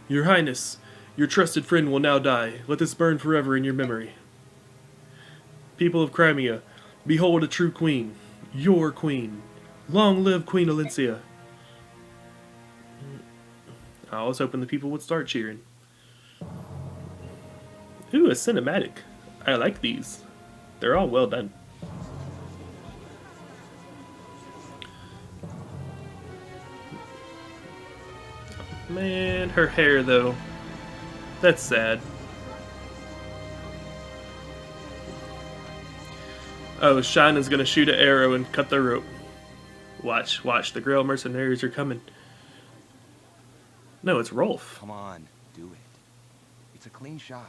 [SPEAKER 1] Your Highness, your trusted friend will now die. Let this burn forever in your memory. People of Crimea, behold a true queen. Your queen. Long live Queen Elincia. I was hoping the people would start cheering. Ooh, a cinematic. I like these. They're all well done. Man, her hair though. That's sad. Oh, Shina's gonna shoot an arrow and cut the rope. Watch, watch, the Grail mercenaries are coming. No, it's Rolf.
[SPEAKER 3] Come on, do it. It's a clean shot.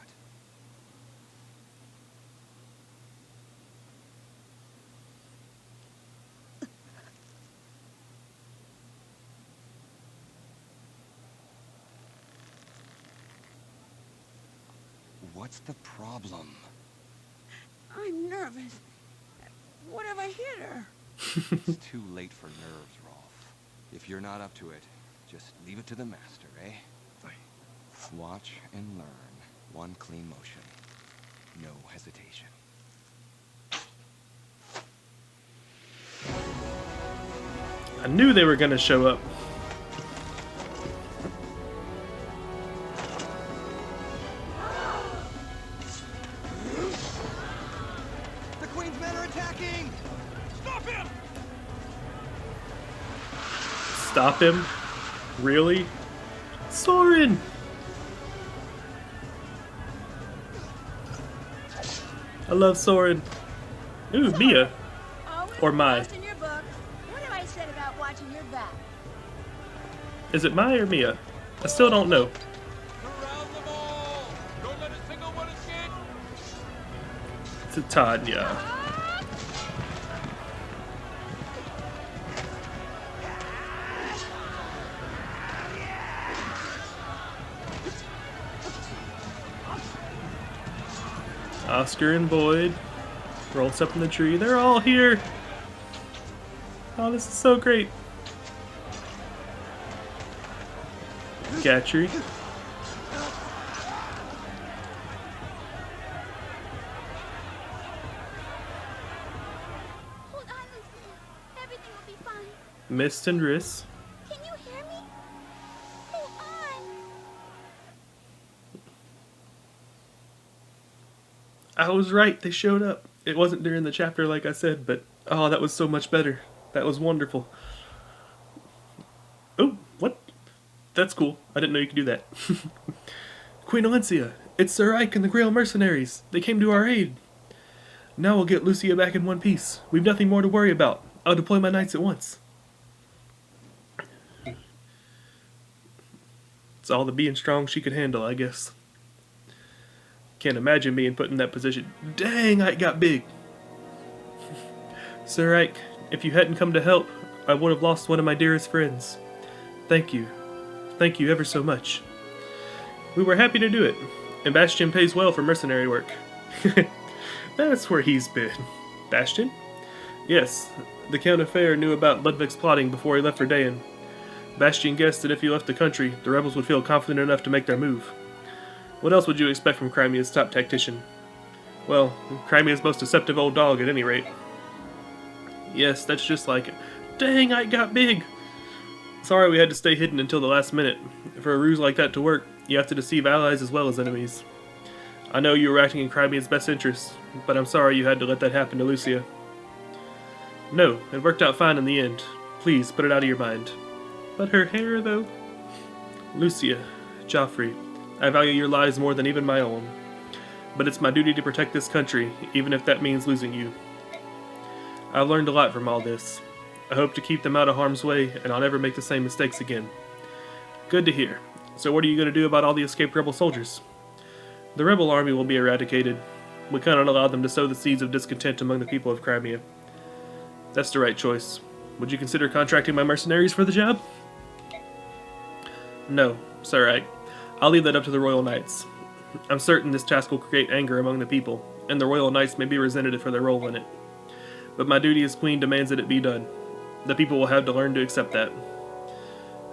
[SPEAKER 3] What's the problem?
[SPEAKER 4] I'm nervous. What if I hit her?
[SPEAKER 3] It's too late for nerves, Rolf. If you're not up to it, just leave it to the master, eh? Watch and learn. One clean motion. No hesitation.
[SPEAKER 1] I knew they were gonna show up.
[SPEAKER 3] The Queen's men are attacking! Stop him!
[SPEAKER 1] Stop him? Really? Soren! I love Soren. Ooh, Mia.
[SPEAKER 4] Always
[SPEAKER 1] Or Mai.
[SPEAKER 4] lost in your book. What have I said about watching your back?
[SPEAKER 1] Is it Mai or Mia? I still don't know.
[SPEAKER 5] Surround them all! Don't let a single one escape!
[SPEAKER 1] It's a Tanya. Oscar and Boyd rolls up in the tree. They're all here. Oh, this is so great. Gatry.
[SPEAKER 6] Hold on, Lucia. Everything will be fine.
[SPEAKER 1] Mist and Riss.
[SPEAKER 6] Can you hear me? Hold on.
[SPEAKER 1] I was right. They showed up. It wasn't during the chapter like I said, but oh, that was so much better. That was wonderful. Oh, what? That's cool. I didn't know you could do that. Queen Elincia, it's Sir Ike and the Grail mercenaries. They came to our aid. Now we'll get Lucia back in one piece. We've nothing more to worry about. I'll deploy my knights at once. It's all the being strong she could handle, I guess. Can't imagine being put in that position. Dang, Ike got big. Sir Ike, if you hadn't come to help, I would have lost one of my dearest friends. Thank you. Thank you ever so much. We were happy to do it, and Bastion pays well for mercenary work. That's where he's been. Bastion? Yes, the Count of Fair knew about Ludwig's plotting before he left for Dayan. Bastion guessed that if he left the country, the rebels would feel confident enough to make their move. What else would you expect from Crimea's top tactician? Well, Crimea's most deceptive old dog at any rate. Yes, that's just like it. Dang, I got big! Sorry we had to stay hidden until the last minute. For a ruse like that to work, you have to deceive allies as well as enemies. I know you were acting in Crimea's best interests, but I'm sorry you had to let that happen to Lucia. No, it worked out fine in the end. Please, put it out of your mind. But her hair, though? Lucia, Joffrey, I value your lives more than even my own. But it's my duty to protect this country, even if that means losing you. I've learned a lot from all this. I hope to keep them out of harm's way, and I'll never make the same mistakes again. Good to hear. So what are you going to do about all the escaped rebel soldiers? The rebel army will be eradicated. We cannot allow them to sow the seeds of discontent among the people of Crimea. That's the right choice. Would you consider contracting my mercenaries for the job? No, Sir Ike. I'll leave that up to the Royal Knights. I'm certain this task will create anger among the people, and the Royal Knights may be resented for their role in it. But my duty as Queen demands that it be done. The people will have to learn to accept that.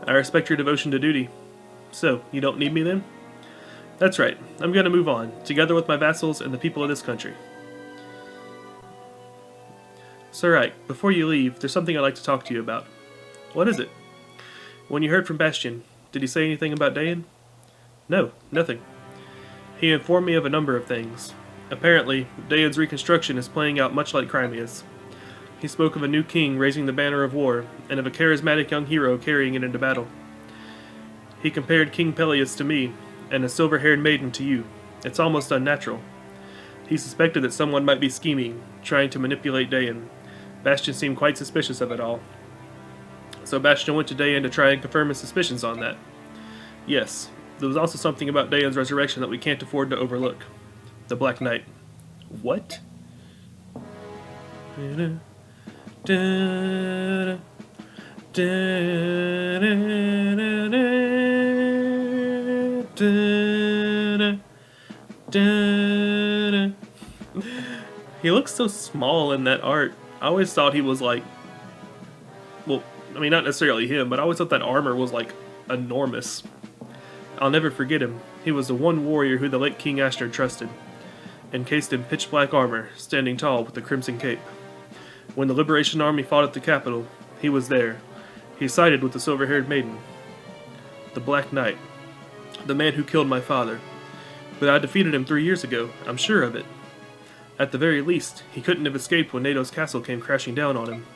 [SPEAKER 1] I respect your devotion to duty. So, you don't need me then? That's right. I'm going to move on, together with my vassals and the people of this country. Sir Ike, before you leave, there's something I'd like to talk to you about. What is it? When you heard from Bastion, did he say anything about Dayan? No, nothing. He informed me of a number of things. Apparently, Dayan's reconstruction is playing out much like Crimea's. He spoke of a new king raising the banner of war, and of a charismatic young hero carrying it into battle. He compared King Peleus to me, and a silver-haired maiden to you. It's almost unnatural. He suspected that someone might be scheming, trying to manipulate Dayan. Bastion seemed quite suspicious of it all. So Bastion went to Dayan to try and confirm his suspicions on that. Yes, there was also something about Dayan's resurrection that we can't afford to overlook. The Black Knight. What? He looks so small in that art. I always thought he was like, well, I mean, not necessarily him, but I always thought that armor was like enormous. I'll never forget him. He was the one warrior who the late King Ashtar trusted, encased in pitch black armor, standing tall with the crimson cape. When the Liberation Army fought at the capital, he was there. He sided with the silver-haired maiden. The Black Knight. The man who killed my father. But I defeated him 3 years ago, I'm sure of it. At the very least, he couldn't have escaped when Nato's castle came crashing down on him.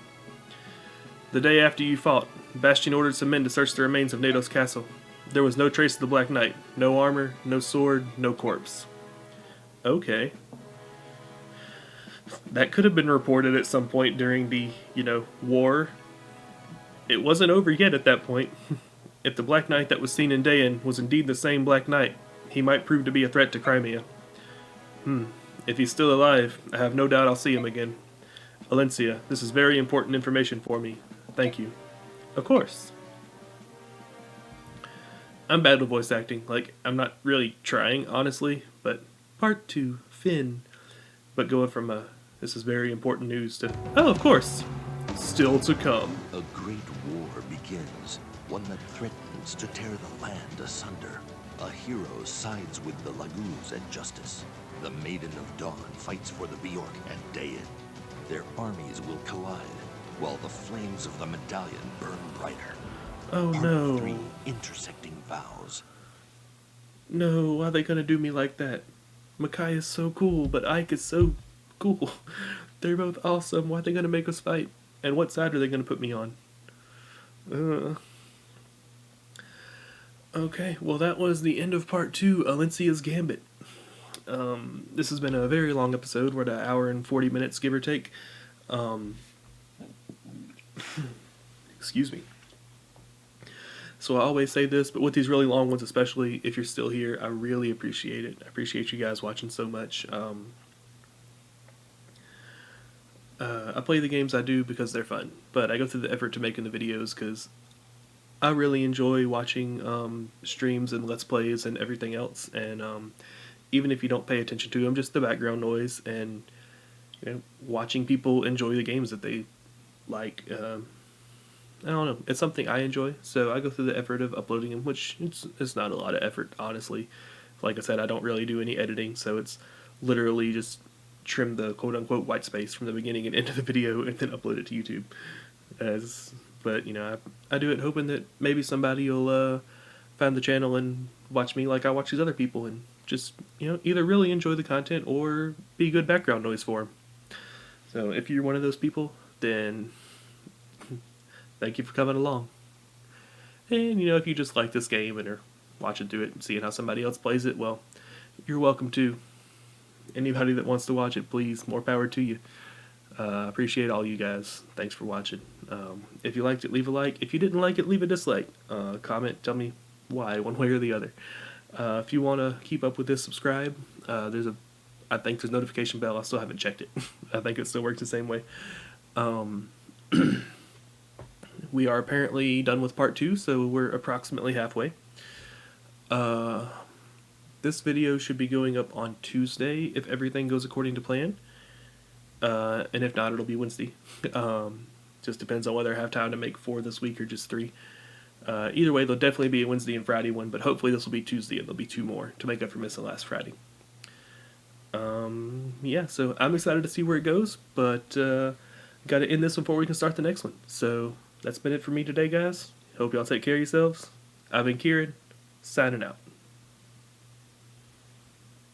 [SPEAKER 1] The day after you fought, Bastion ordered some men to search the remains of Nato's castle. There was no trace of the Black Knight. No armor, no sword, no corpse. Okay. That could have been reported at some point during the, war. It wasn't over yet at that point. If the Black Knight that was seen in Dayan was indeed the same Black Knight, he might prove to be a threat to Crimea. If he's still alive, I have no doubt I'll see him again. Elincia, this is very important information for me. Thank you. Of course. I'm bad with voice acting. Like, I'm not really trying, honestly, but part 2, Finn. But going from this is very important news to, oh, of course, still to come.
[SPEAKER 2] A great war begins, one that threatens to tear the land asunder. A hero sides with the Lagoons and Justice. The Maiden of Dawn fights for the Bjork and Dayan. Their armies will collide, while the flames of the medallion burn brighter.
[SPEAKER 1] Oh
[SPEAKER 2] Part
[SPEAKER 1] no.
[SPEAKER 2] 3, Intersecting Vows.
[SPEAKER 1] No, why are they gonna do me like that? Makai is so cool, but Ike is so cool. They're both awesome. Why are they gonna make us fight? And what side are they gonna put me on? Okay, well that was the end of part 2, Elincia's Gambit. This has been a very long episode. We're at 1 hour and 40 minutes, give or take. Excuse me. So I always say this, but with these really long ones especially, if you're still here, I really appreciate it. I appreciate you guys watching so much. I play the games I do because they're fun, but I go through the effort to making the videos because I really enjoy watching streams and Let's Plays and everything else, and even if you don't pay attention to them, just the background noise and watching people enjoy the games that they like. I don't know, it's something I enjoy, so I go through the effort of uploading them, which it's not a lot of effort, honestly. Like I said, I don't really do any editing, so it's literally just trim the quote-unquote white space from the beginning and end of the video and then upload it to YouTube. But, I do it hoping that maybe somebody will find the channel and watch me like I watch these other people and just, either really enjoy the content or be good background noise for them. So if you're one of those people, then thank you for coming along. And, if you just like this game and are watching through it and seeing how somebody else plays it, well, you're welcome too. Anybody that wants to watch it, please, more power to you. Appreciate all you guys. Thanks for watching. If you liked it, leave a like. If you didn't like it, leave a dislike. Comment, tell me why, one way or the other. If you want to keep up with this, subscribe. I think there's a notification bell. I still haven't checked it. I think it still works the same way. We are apparently done with part 2, so we're approximately halfway. This video should be going up on Tuesday if everything goes according to plan. And if not, it'll be Wednesday. Just depends on whether I have time to make 4 this week or just 3. Either way, there'll definitely be a Wednesday and Friday one, but hopefully this will be Tuesday and there'll be 2 more to make up for missing last Friday. Yeah, so I'm excited to see where it goes, but got to end this before we can start the next one. So that's been it for me today, guys. Hope y'all take care of yourselves. I've been Kheran, signing out.